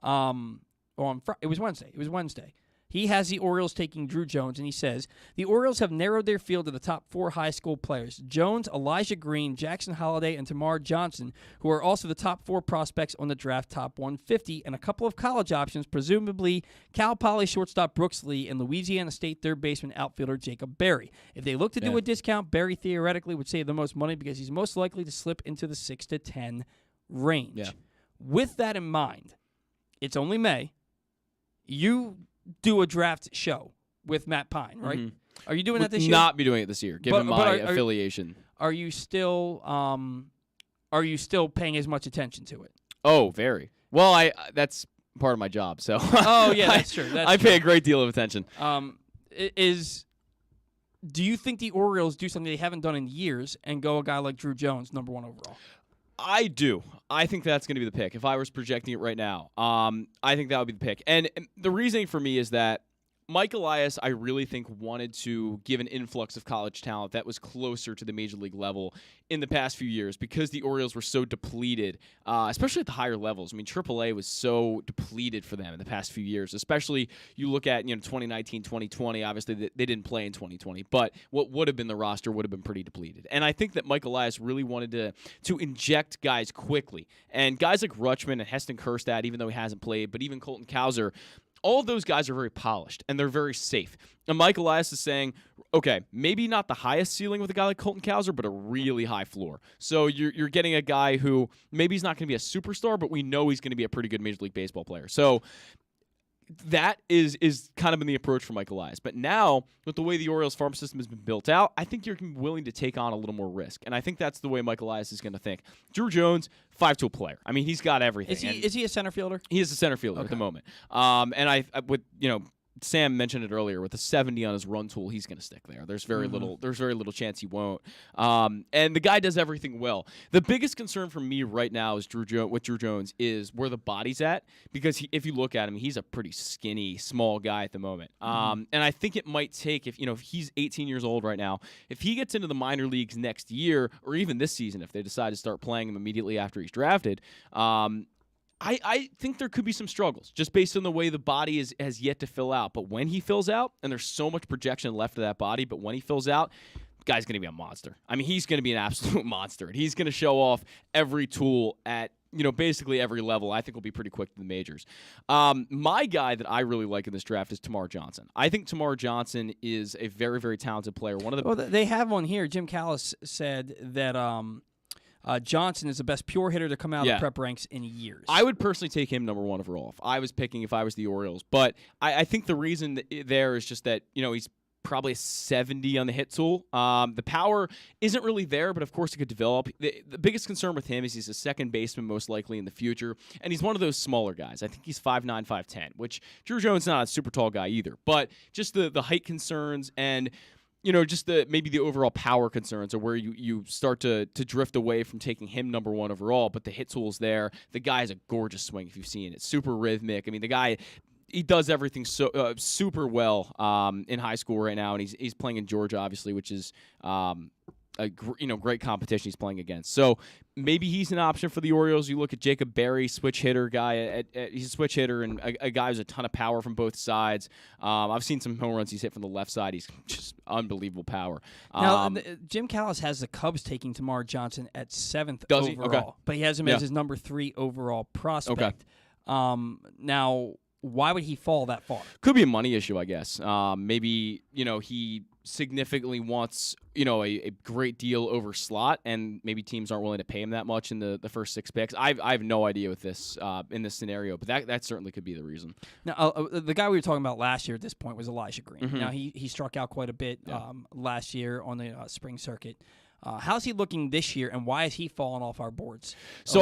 It was Wednesday. He has the Orioles taking Drew Jones, and he says, the Orioles have narrowed their field to the top 4 high school players, Jones, Elijah Green, Jackson Holliday, and Tamar Johnson, who are also the top 4 prospects on the draft top 150, and a couple of college options, presumably Cal Poly shortstop Brooks Lee and Louisiana State third baseman outfielder Jacob Berry. If they look to do a discount, Berry theoretically would save the most money because he's most likely to slip into the 6 to 10 range. Yeah. With that in mind, it's only May. You do a draft show with Matt Pine, right? Are you doing that this year? Not be doing it this year, given my affiliation. Are you still are you still paying as much attention to it? Oh, very. Well, that's part of my job, so. Oh, yeah, that's true. I pay a great deal of attention. Do you think the Orioles do something they haven't done in years and go a guy like Drew Jones, number 1 overall? I do. I think that's going to be the pick. If I was projecting it right now, I think that would be the pick. And the reasoning for me is that Mike Elias, I really think, wanted to give an influx of college talent that was closer to the major league level in the past few years because the Orioles were so depleted, especially at the higher levels. I mean, AAA was so depleted for them in the past few years, especially you look at 2019, 2020. Obviously, they didn't play in 2020, but what would have been the roster would have been pretty depleted. And I think that Mike Elias really wanted to inject guys quickly. And guys like Rutschman and Heston Kjerstad, even though he hasn't played, but even Colton Cowser, all of those guys are very polished, and they're very safe. And Mike Elias is saying, okay, maybe not the highest ceiling with a guy like Colton Cowser, but a really high floor. So you're getting a guy who maybe he's not going to be a superstar, but we know he's going to be a pretty good Major League Baseball player. So that is kind of been the approach for Mike Elias. But now, with the way the Orioles farm system has been built out, I think you're willing to take on a little more risk. And I think that's the way Mike Elias is going to think. Drew Jones, 5-tool player. I mean, he's got everything. Is he a center fielder? He is a center fielder at the moment. And I with Sam mentioned it earlier. With a 70 on his run tool, he's going to stick there. There's very little chance he won't. And the guy does everything well. The biggest concern for me right now is Drew Jones is where the body's at, because if you look at him, he's a pretty skinny, small guy at the moment. And I think it might take if he's 18 years old right now, if he gets into the minor leagues next year or even this season, if they decide to start playing him immediately after he's drafted. I think there could be some struggles just based on the way the body has yet to fill out. But when he fills out, and there's so much projection left of that body, but when he fills out, the guy's going to be a monster. I mean, he's going to be an absolute monster. And he's going to show off every tool at basically every level. I think will be pretty quick to the majors. My guy that I really like in this draft is Tamar Johnson. I think Tamar Johnson is a very, very talented player. Well, they have one here. Jim Callis said that Johnson is the best pure hitter to come out of the prep ranks in years. I would personally take him number 1 overall if I was the Orioles. But I think the reason there is just that, he's probably a 70 on the hit tool. The power isn't really there, but of course it could develop. The biggest concern with him is he's a second baseman most likely in the future, and he's one of those smaller guys. I think he's 5'9", 5'10", which Drew Jones is not a super tall guy either. But just the height concerns and just maybe the overall power concerns are where you start to drift away from taking him number 1 overall, but the hit tool's there. The guy has a gorgeous swing if you've seen it. Super rhythmic. I mean, the guy, he does everything so super well in high school right now, and he's playing in Georgia, obviously, which is a great competition he's playing against. So maybe he's an option for the Orioles. You look at Jacob Berry, switch hitter guy. He's a switch hitter and a guy who's a ton of power from both sides. I've seen some home runs he's hit from the left side. He's just unbelievable power. Now, Jim Callis has the Cubs taking Tamar Johnson at 7th overall. Okay. But he has him as his number 3 overall prospect. Okay. Now, why would he fall that far? Could be a money issue, I guess. Maybe, he significantly wants, a great deal over slot, and maybe teams aren't willing to pay him that much in the first 6 picks. I have no idea with this in this scenario, but that certainly could be the reason. Now, the guy we were talking about last year at this point was Elijah Green. Now, he struck out quite a bit last year on the spring circuit. How's he looking this year, and why has he fallen off our boards? So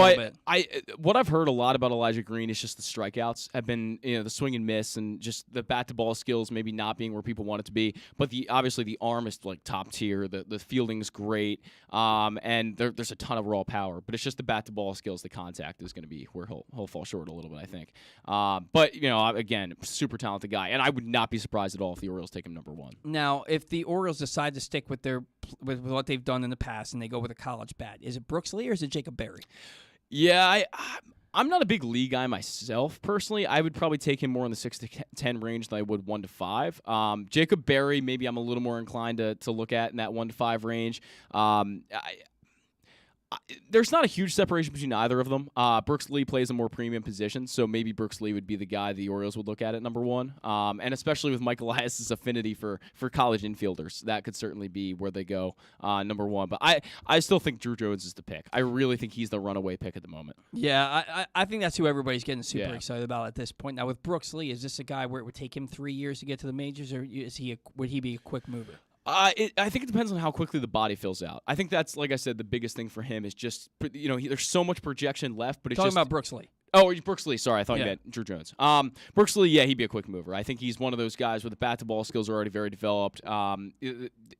what I've heard a lot about Elijah Green is just the strikeouts have been, the swing and miss, and just the bat to ball skills maybe not being where people want it to be. But obviously the arm is like top tier. The fielding is great, and there's a ton of raw power. But it's just the bat to ball skills. The contact is going to be where he'll fall short a little bit, I think. But again, super talented guy, and I would not be surprised at all if the Orioles take him number 1. Now, if the Orioles decide to stick with with what they've done in the past and they go with a college bat, is it Brooks Lee or is it Jacob Berry? Yeah, I'm not a big Lee guy myself personally. I would probably take him more in the 6 to 10 range than I would 1 to 5. Jacob Berry, maybe I'm a little more inclined to look at in that 1 to 5 range. There's not a huge separation between either of them. Brooks Lee plays a more premium position, so maybe Brooks Lee would be the guy the Orioles would look at number 1. And especially with Mike Elias' affinity for college infielders, that could certainly be where they go number 1. But I still think Drew Jones is the pick. I really think he's the runaway pick at the moment. Yeah, I think that's who everybody's getting super excited about at this point. Now with Brooks Lee, is this a guy where it would take him 3 years to get to the majors, or would he be a quick mover? I think it depends on how quickly the body fills out. I think that's, like I said, the biggest thing for him is just, there's so much projection left, but it's Talking just about Brooks Lee. Oh, Brooks Lee. Sorry, I thought you Yeah. meant Drew Jones. Brooks Lee, yeah, he'd be a quick mover. I think he's one of those guys where the bat-to-ball skills are already very developed.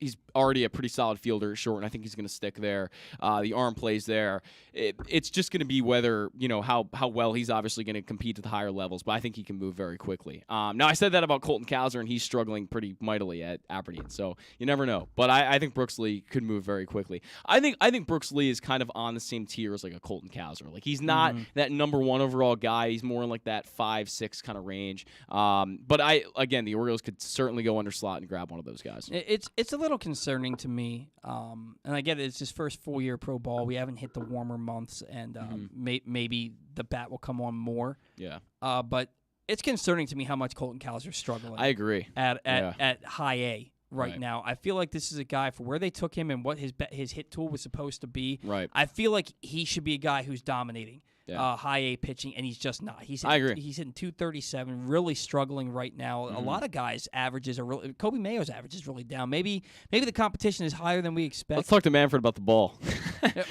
He's already a pretty solid fielder at short, and I think he's going to stick there. The arm plays there. It's just going to be whether, how well he's obviously going to compete at the higher levels, but I think he can move very quickly. Now, I said that about Colton Cowser, and he's struggling pretty mightily at Aberdeen, so you never know. But I think Brooks Lee could move very quickly. I think Brooks Lee is kind of on the same tier as like a Colton Cowser. Like, he's not that number one overall guy. He's more in like that 5-6 kind of range. But the Orioles could certainly go under slot and grab one of those guys. It's a little concerning to me, and I get it. It's his first full year pro ball. We haven't hit the warmer months, and maybe the bat will come on more. Yeah. But it's concerning to me how much Colton Cowser's struggling. I agree. At high A right now. I feel like this is a guy for where they took him and what his hit tool was supposed to be. Right. I feel like he should be a guy who's dominating. Yeah. High A pitching, and he's just not. I agree. He's hitting 237, really struggling right now. A lot of guys' averages are really. Kobe Mayo's average is really down. Maybe the competition is higher than we expect. Let's talk to Manfred about the ball.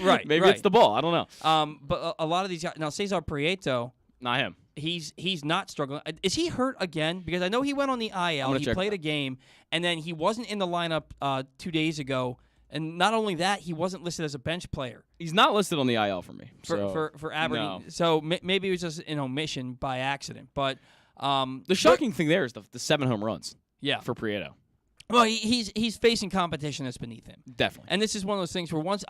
Right. Maybe it's the ball. I don't know. But a lot of these guys now, Cesar Prieto, not him. He's not struggling. Is he hurt again? Because I know he went on the IL. He played a game, and then he wasn't in the lineup 2 days ago. And not only that, he wasn't listed as a bench player. He's not listed on the IL for me. For Aberdeen. No. So maybe it was just an omission by accident. But the shocking thing there is the 7 home runs. Yeah. For Prieto. Well, he's facing competition that's beneath him. Definitely. And this is one of those things where once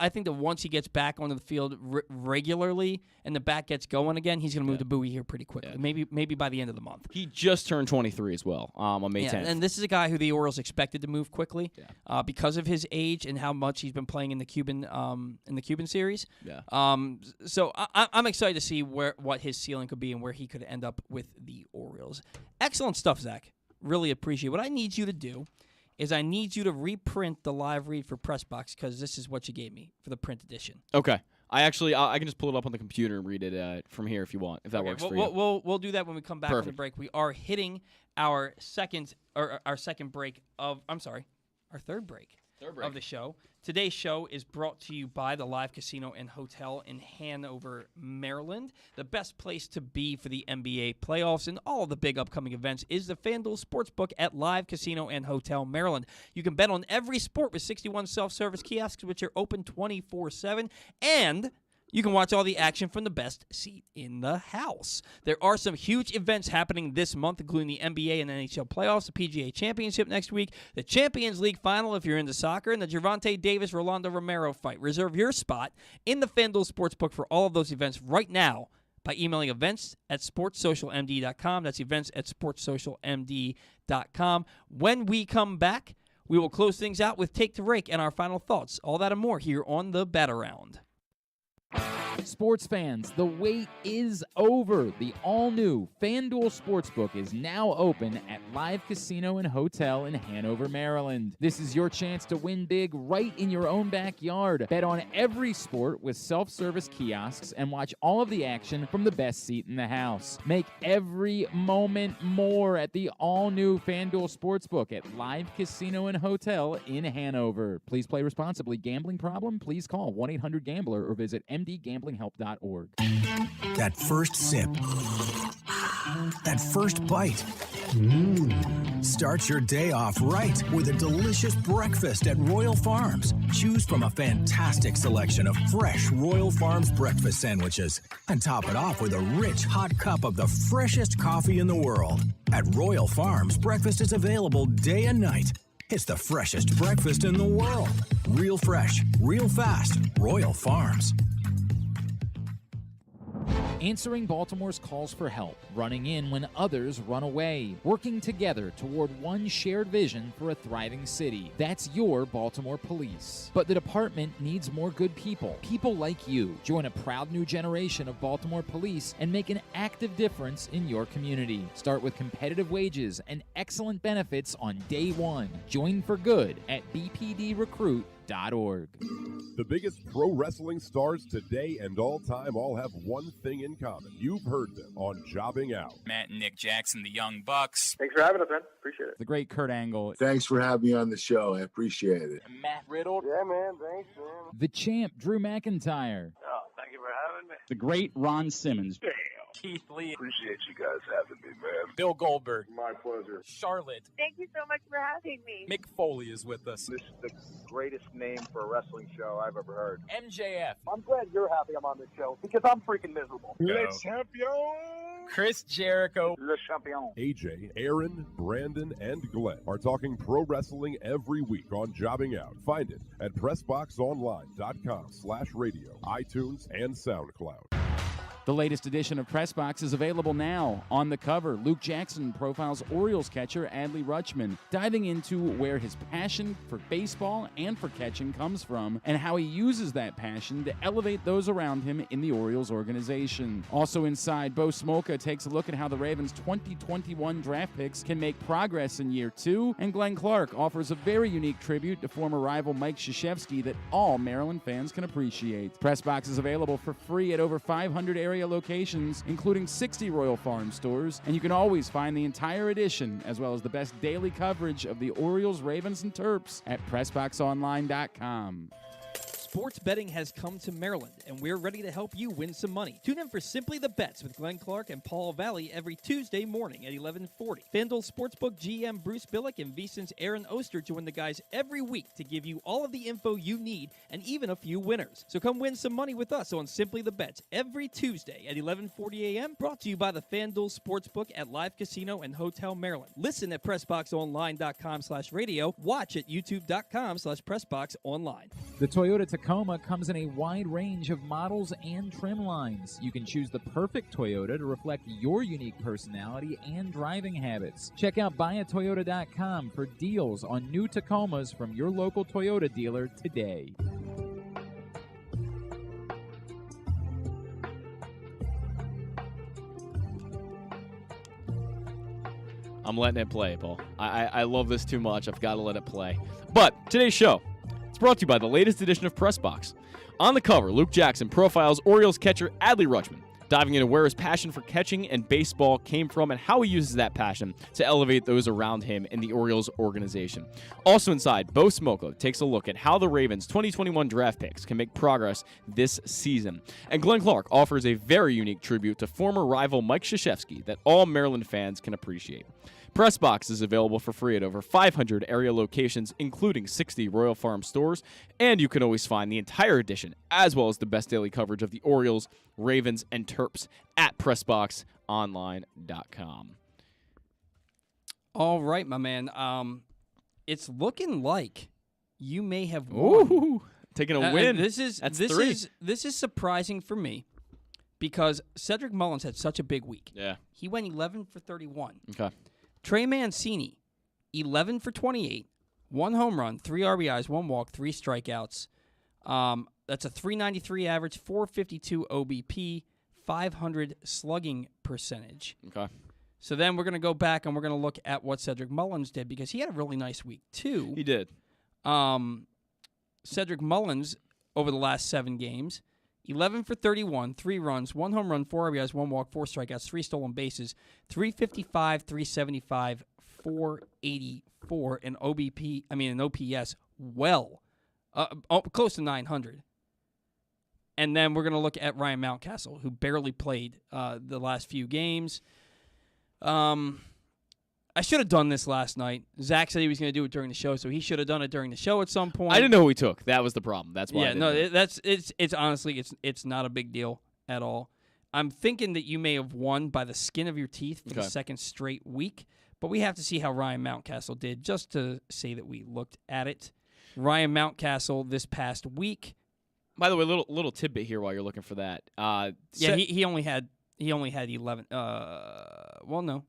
he gets back onto the field regularly and the bat gets going again, he's going to move to Bowie here pretty quickly. Yeah. Maybe by the end of the month. He just turned 23 as well on May 10th. And this is a guy who the Orioles expected to move quickly because of his age and how much he's been playing in the Cuban series. Yeah. So I'm excited to see what his ceiling could be and where he could end up with the Orioles. Excellent stuff, Zach. Really appreciate it. What I need you to do is I need you to reprint the live read for Pressbox because this is what you gave me for the print edition. Okay. I can just pull it up on the computer and read it from here if you want, if that works for you. We'll do that when we come back from the break. We are hitting our third break of the show. Today's show is brought to you by the Live Casino and Hotel in Hanover, Maryland. The best place to be for the NBA playoffs and all the big upcoming events is the FanDuel Sportsbook at Live Casino and Hotel, Maryland. You can bet on every sport with 61 self-service kiosks, which are open 24/7, and you can watch all the action from the best seat in the house. There are some huge events happening this month, including the NBA and NHL playoffs, the PGA Championship next week, the Champions League final if you're into soccer, and the Gervonta Davis-Rolando Romero fight. Reserve your spot in the FanDuel Sportsbook for all of those events right now by emailing events@sportssocialmd.com. That's events@sportssocialmd.com. When we come back, we will close things out with Take to Rake and our final thoughts. All that and more here on the Bet Around. Sports fans, the wait is over. The all-new FanDuel Sportsbook is now open at Live Casino and Hotel in Hanover, Maryland. This is your chance to win big right in your own backyard. Bet on every sport with self-service kiosks and watch all of the action from the best seat in the house. Make every moment more at the all-new FanDuel Sportsbook at Live Casino and Hotel in Hanover. Please play responsibly. Gambling problem? Please call 1-800-GAMBLER or visit mdgamblinghelp.org. That first sip. That first bite. Start your day off right with a delicious breakfast at Royal Farms. Choose from a fantastic selection of fresh Royal Farms breakfast sandwiches and top it off with a rich hot cup of the freshest coffee in the world. At Royal Farms, breakfast is available day and night. It's the freshest breakfast in the world. Real fresh, real fast. Royal Farms. Answering Baltimore's calls for help, running in when others run away, working together toward one shared vision for a thriving city. That's your Baltimore Police. But the department needs more good people, people like you. Join a proud new generation of Baltimore Police and make an active difference in your community. Start with competitive wages and excellent benefits on day one. Join for good at bpdrecruit.com. PayOff.org. The biggest pro wrestling stars today and all time all have one thing in common. You've heard them on Jobbing Out. Matt and Nick Jackson, the Young Bucks. Thanks for having us, man. Appreciate it. The great Kurt Angle. Thanks for having me on the show. I appreciate it. Matt Riddle. Yeah, man. Thanks, man. The champ, Drew McIntyre. Oh, thank you for having me. The great Ron Simmons. Keith Lee. Appreciate you guys having me, man. Bill Goldberg. My pleasure. Charlotte. Thank you so much for having me. Mick Foley is with us. This is the greatest name for a wrestling show I've ever heard. MJF. I'm glad you're happy I'm on this show because I'm freaking miserable. Le champion! Chris Jericho. Le champion. AJ, Aaron, Brandon, and Glenn are talking pro wrestling every week on Jobbing Out. Find it at PressBoxOnline.com/radio, iTunes, and SoundCloud. The latest edition of Press Box is available now. On the cover, Luke Jackson profiles Orioles catcher Adley Rutschman, diving into where his passion for baseball and for catching comes from and how he uses that passion to elevate those around him in the Orioles organization. Also inside, Bo Smolka takes a look at how the Ravens' 2021 draft picks can make progress in year 2, and Glenn Clark offers a very unique tribute to former rival Mike Krzyzewski that all Maryland fans can appreciate. Press Box is available for free at over 500 area locations, including 60 Royal Farm stores, and you can always find the entire edition, as well as the best daily coverage of the Orioles, Ravens, and Terps at PressBoxOnline.com. Sports betting has come to Maryland, and we're ready to help you win some money. Tune in for Simply the Bets with Glenn Clark and Paul Valley every Tuesday morning at 11:40. FanDuel Sportsbook GM Bruce Billick and VSiN's Aaron Oster join the guys every week to give you all of the info you need and even a few winners. So come win some money with us on Simply the Bets every Tuesday at 11:40 a.m. Brought to you by the FanDuel Sportsbook at Live Casino and Hotel Maryland. Listen at PressBoxOnline.com/radio. Watch at YouTube.com/PressBoxOnline. The Toyota Tacoma comes in a wide range of models and trim lines. You can choose the perfect Toyota to reflect your unique personality and driving habits. Check out buyatoyota.com for deals on new Tacomas from your local Toyota dealer today. I'm letting it play, Paul. I love this too much. I've got to let it play. But today's show, it's brought to you by the latest edition of Press Box. On the cover, Luke Jackson profiles Orioles catcher Adley Rutschman, diving into where his passion for catching and baseball came from and how he uses that passion to elevate those around him in the Orioles organization. Also inside, Bo Smolka takes a look at how the Ravens' 2021 draft picks can make progress this season. And Glenn Clark offers a very unique tribute to former rival Mike Krzyzewski that all Maryland fans can appreciate. Press Box is available for free at over 500 area locations, including 60 Royal Farm stores, and you can always find the entire edition, as well as the best daily coverage of the Orioles, Ravens, and Terps at PressBoxOnline.com. All right, my man. It's looking like you may have won. Ooh, taking a win. This is surprising for me because Cedric Mullins had such a big week. Yeah. He went 11 for 31. Okay. Trey Mancini, 11 for 28, 1 home run, 3 RBIs, 1 walk, 3 strikeouts. That's a 393 average, 452 OBP, 500 slugging percentage. Okay. So then we're going to go back and we're going to look at what Cedric Mullins did because he had a really nice week too. He did. Cedric Mullins, over the last 7 games, 11 for 31, 3 runs, 1 home run, 4 RBIs, 1 walk, 4 strikeouts, 3 stolen bases, 355, 375, 484, and an OPS close to 900. And then we're going to look at Ryan Mountcastle, who barely played the last few games. I should have done this last night. Zach said he was going to do it during the show, so he should have done it during the show at some point. I didn't know who he took. That was the problem. That's why. Yeah, it's honestly it's not a big deal at all. I'm thinking that you may have won by the skin of your teeth for the second straight week, but we have to see how Ryan Mountcastle did just to say that we looked at it. Ryan Mountcastle this past week. By the way, little tidbit here while you're looking for that. He only had 11. Well, no.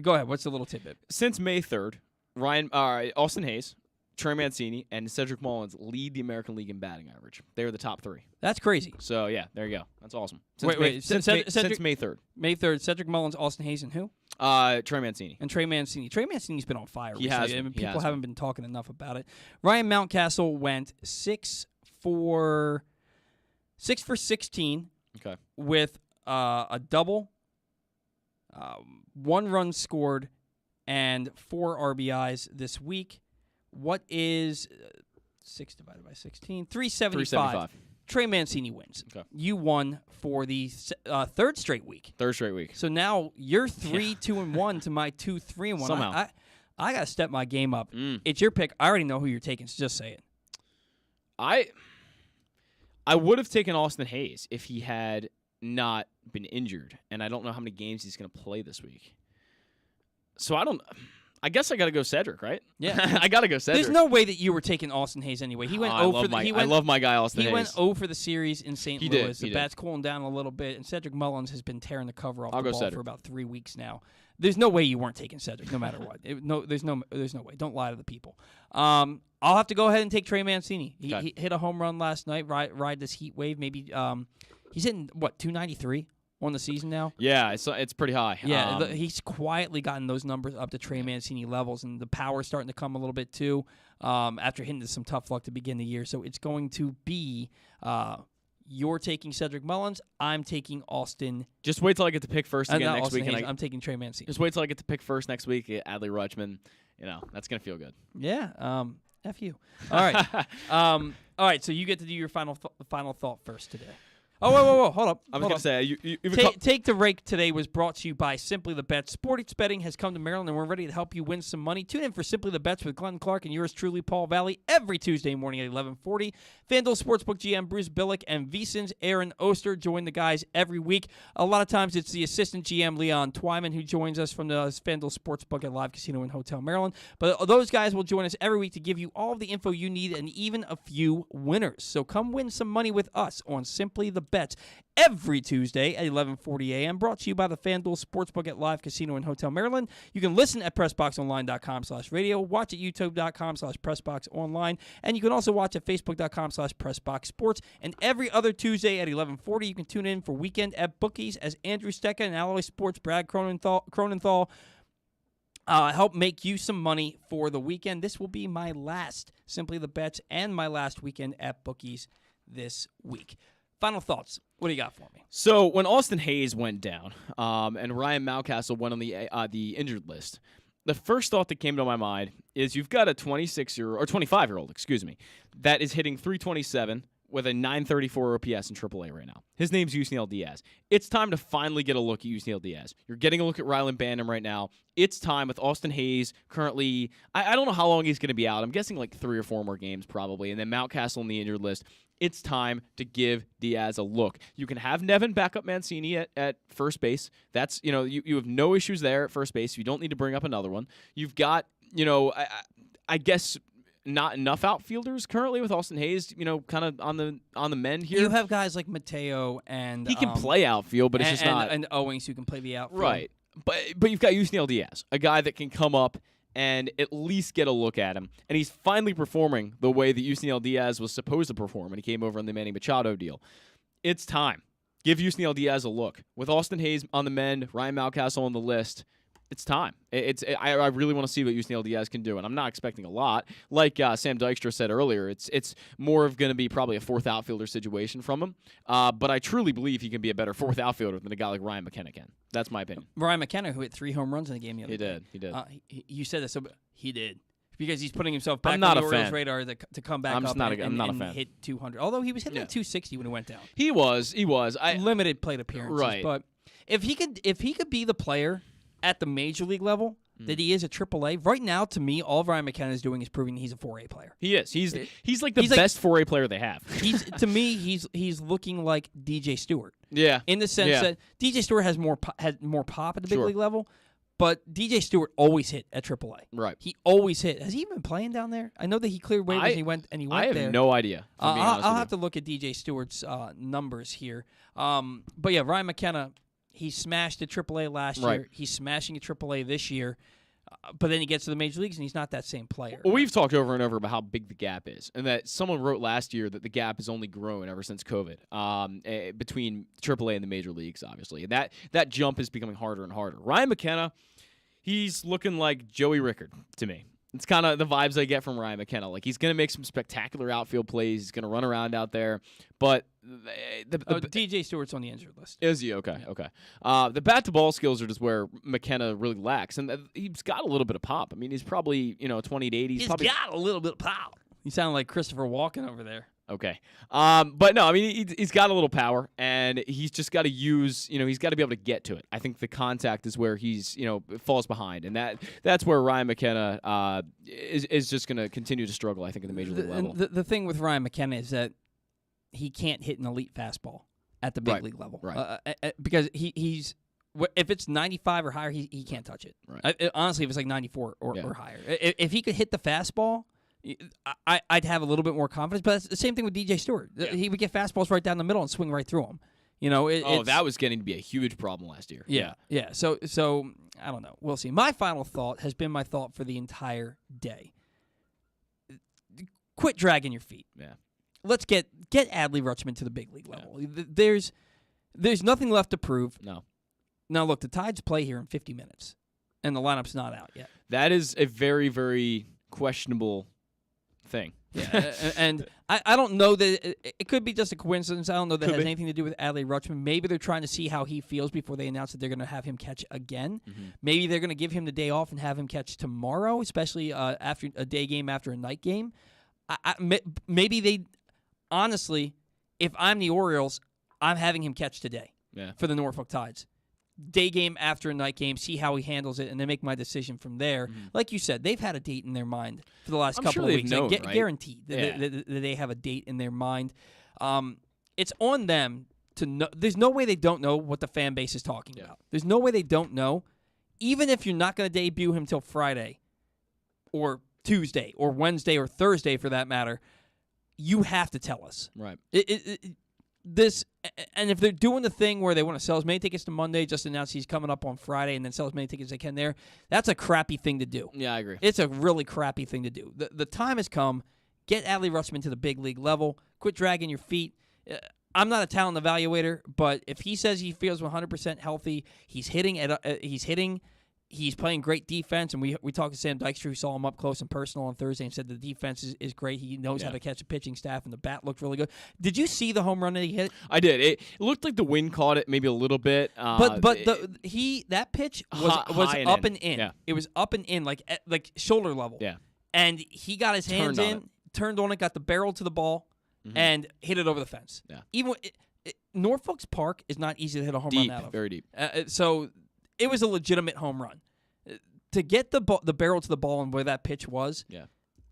Go ahead. What's the little tidbit? Since May 3rd, Austin Hayes, Trey Mancini, and Cedric Mullins lead the American League in batting average. They're the top 3. That's crazy. So, yeah, there you go. That's awesome. Since May 3rd. May 3rd, Cedric Mullins, Austin Hayes, and who? Trey Mancini. And Trey Mancini. Trey Mancini's been on fire He recently. has. I mean, He people has haven't been talking enough about it. Ryan Mountcastle went 6 for 16 Okay. with a double, 1 run scored, and 4 RBIs this week. What is 6 divided by 16? 375. Trey Mancini wins. Okay. You won for the third straight week. Third straight week. So now you're 3-2-1 to my 2-3-1. Somehow. I got to step my game up. Mm. It's your pick. I already know who you're taking, so just say it. I would have taken Austin Hayes if he had not been injured, and I don't know how many games he's going to play this week. So I guess I got to go Cedric, right? Yeah. I got to go Cedric. There's no way that you were taking Austin Hayes anyway. He went I love my guy Austin Hayes. He went 0 for the series in St. Louis. He The did. bat's cooling down a little bit, and Cedric Mullins has been tearing the cover off I'll the go ball Cedric. for about 3 weeks now. There's no way you weren't taking Cedric, no matter what. There's no way. Don't lie to the people. I'll have to go ahead and take Trey Mancini. He hit a home run last night. Ride this heat wave. Maybe he's hitting 293 on the season now. Yeah, it's pretty high. Yeah, he's quietly gotten those numbers up to Trey Mancini levels, and the power's starting to come a little bit too. After hitting some tough luck to begin the year, so it's going to be. You're taking Cedric Mullins. I'm taking Austin. Just wait till I get to pick first again next Austin week. Hayes. I'm taking Trey Mancini. Just wait till I get to pick first next week. Adley Rutschman. That's gonna feel good. Yeah. F you. All right. All right. So you get to do your final thought first today. Oh, whoa, hold up. I was going to say, Take the Rake today was brought to you by Simply the Bets. Sports betting has come to Maryland, and we're ready to help you win some money. Tune in for Simply the Bets with Glenn Clark and yours truly, Paul Valley, every Tuesday morning at 11:40. FanDuel Sportsbook GM Bruce Billick and VSiN's Aaron Oster join the guys every week. A lot of times it's the assistant GM Leon Twyman who joins us from the FanDuel Sportsbook at Live Casino in Hotel Maryland. But those guys will join us every week to give you all of the info you need and even a few winners. So come win some money with us on Simply the Bets every Tuesday at 11:40 a.m. Brought to you by the FanDuel Sportsbook at Live Casino in Hotel Maryland. You can listen at PressBoxOnline.com/radio, watch at YouTube.com/PressBoxOnline, and you can also watch at Facebook.com/PressBoxSports. And every other Tuesday at 11:40, you can tune in for Weekend at Bookies as Andrew Stecca and Alloy Sports Brad Cronenthal help make you some money for the weekend. This will be my last Simply the Bets and my last Weekend at Bookies this week. Final thoughts. What do you got for me? So when Austin Hayes went down, and Ryan Mountcastle went on the injured list, the first thought that came to my mind is you've got a 25-year-old, that is hitting 327 with a 934 OPS in AAA right now. His name's Yusniel Diaz. It's time to finally get a look at Yusniel Diaz. You're getting a look at Rylan Bandham right now. It's time with Austin Hayes currently. I don't know how long he's going to be out. I'm guessing like 3 or 4 more games probably, and then Mountcastle on the injured list. It's time to give Diaz a look. You can have Nevin back up Mancini at first base. That's, you have no issues there at first base. You don't need to bring up another one. You've got, I guess not enough outfielders currently with Austin Hayes, kind of on the mend here. You have guys like Mateo and he can play outfield, but it's just not. And Owings who can play the outfield. Right. But you've got Yusniel Diaz, a guy that can come up and at least get a look at him. And he's finally performing the way that Yusniel Diaz was supposed to perform when he came over on the Manny Machado deal. It's time. Give Yusniel Diaz a look. With Austin Hayes on the mend, Ryan Mountcastle on the list, it's time. I really want to see what Yusniel Diaz can do, and I'm not expecting a lot. Like Sam Dykstra said earlier, it's more of going to be probably a 4th outfielder situation from him. But I truly believe he can be a better 4th outfielder than a guy like Ryan McKenna can. That's my opinion. Ryan McKenna, who hit 3 home runs in the game the other day. He did. You said that, so he did. Because he's putting himself back on the Orioles radar to come back I'm up not and a fan. hit 200. Although he was hitting at 260 when he went down. He was. Limited plate appearances. Right. But if he could be the player at the major league level that he is at AAA, right now, to me, all Ryan McKenna is doing is proving he's a 4A player. He is. He's like the best 4A player they have. To me, he's looking like DJ Stewart. Yeah. In the sense that DJ Stewart had more pop at the big league level, but DJ Stewart always hit at AAA. Right. He always hit. Has he even been playing down there? I know that he cleared waivers and he went there. I have no idea. I'll have to look at DJ Stewart's numbers here. But yeah, Ryan McKenna, he smashed at AAA last year. He's smashing at AAA this year. But then he gets to the major leagues, and he's not that same player. Well, we've talked over and over about how big the gap is, and that someone wrote last year that the gap has only grown ever since COVID between AAA and the major leagues, obviously. And that jump is becoming harder and harder. Ryan McKenna, he's looking like Joey Rickard to me. It's kind of the vibes I get from Ryan McKenna. Like, he's going to make some spectacular outfield plays. He's going to run around out there. But DJ Stewart's on the injured list. Is he? Okay, okay. The bat-to-ball skills are just where McKenna really lacks. And he's got a little bit of pop. I mean, he's probably, 20 to 80. He's got a little bit of pop. You sound like Christopher Walken over there. Okay. But no, I mean, he's got a little power, and he's just got to use, he's got to be able to get to it. I think the contact is where he's, falls behind, and that's where Ryan McKenna is just going to continue to struggle, I think, at the major league level. The thing with Ryan McKenna is that he can't hit an elite fastball at the big league level. Right. Because he's if it's 95 or higher, he can't touch it. Right. Honestly, if it's like 94 or higher. If he could hit the fastball, I'd have a little bit more confidence, but it's the same thing with DJ Stewart. Yeah. He would get fastballs right down the middle and swing right through them. That was getting to be a huge problem last year. Yeah. So I don't know. We'll see. My final thought has been my thought for the entire day. Quit dragging your feet. Yeah. Let's get Adley Rutschman to the big league level. There's nothing left to prove. No. Now look, the Tides play here in 50 minutes, and the lineup's not out yet. That is a very, very questionable thing. Yeah, and I don't know that it could be just a coincidence. I don't know that has anything to do with Adley Rutschman. Maybe they're trying to see how he feels before they announce that they're going to have him catch again. Mm-hmm. Maybe they're going to give him the day off and have him catch tomorrow, especially after a day game after a night game. Maybe they, honestly, if I'm the Orioles, I'm having him catch today for the Norfolk Tides. Day game after a night game, see how he handles it, and then make my decision from there. Mm-hmm. Like you said, they've had a date in their mind for the last couple of weeks. Known, right? Guaranteed that they have a date in their mind. It's on them to know. There's no way they don't know what the fan base is talking about. There's no way they don't know. Even if you're not going to debut him till Friday or Tuesday or Wednesday or Thursday for that matter, you have to tell us. Right. And if they're doing the thing where they want to sell as many tickets to Monday, just announce he's coming up on Friday and then sell as many tickets as they can there, that's a crappy thing to do. Yeah, I agree. It's a really crappy thing to do. The time has come. Get Adley Rutschman to the big league level. Quit dragging your feet. I'm not a talent evaluator, but if he says he feels 100% healthy, he's playing great defense, and we talked to Sam Dykstra, who saw him up close and personal on Thursday, and said the defense is great. He knows how to catch a pitching staff, and the bat looked really good. Did you see the home run that he hit? I did. It looked like the wind caught it maybe a little bit. But that pitch was up and in. Yeah. It was up and in, like shoulder level. Yeah. And he got his hands in, turned on it, got the barrel to the ball, and hit it over the fence. Yeah. Even Norfolk's Park is not easy to hit a home run out of. Very deep. So it was a legitimate home run. To get the barrel to the ball and where that pitch was,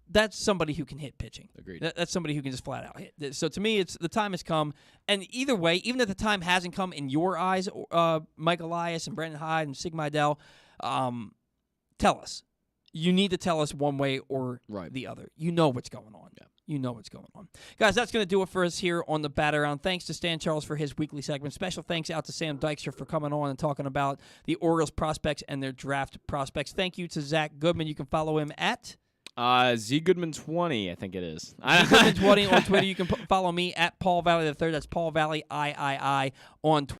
that's somebody who can hit pitching. Agreed. That's somebody who can just flat out hit. So to me, the time has come. And either way, even if the time hasn't come in your eyes, Mike Elias and Brandon Hyde and Sig Mejdal, tell us. You need to tell us one way or the other. You know what's going on. Yeah. You know what's going on. Guys, that's going to do it for us here on the Bat Around. Thanks to Stan Charles for his weekly segment. Special thanks out to Sam Dykstra for coming on and talking about the Orioles prospects and their draft prospects. Thank you to Zach Goodman. You can follow him at ZGoodman20, I think it is. ZGoodman20 on Twitter. You can follow me at Paul Valley III. That's Paul Valley III on Twitter.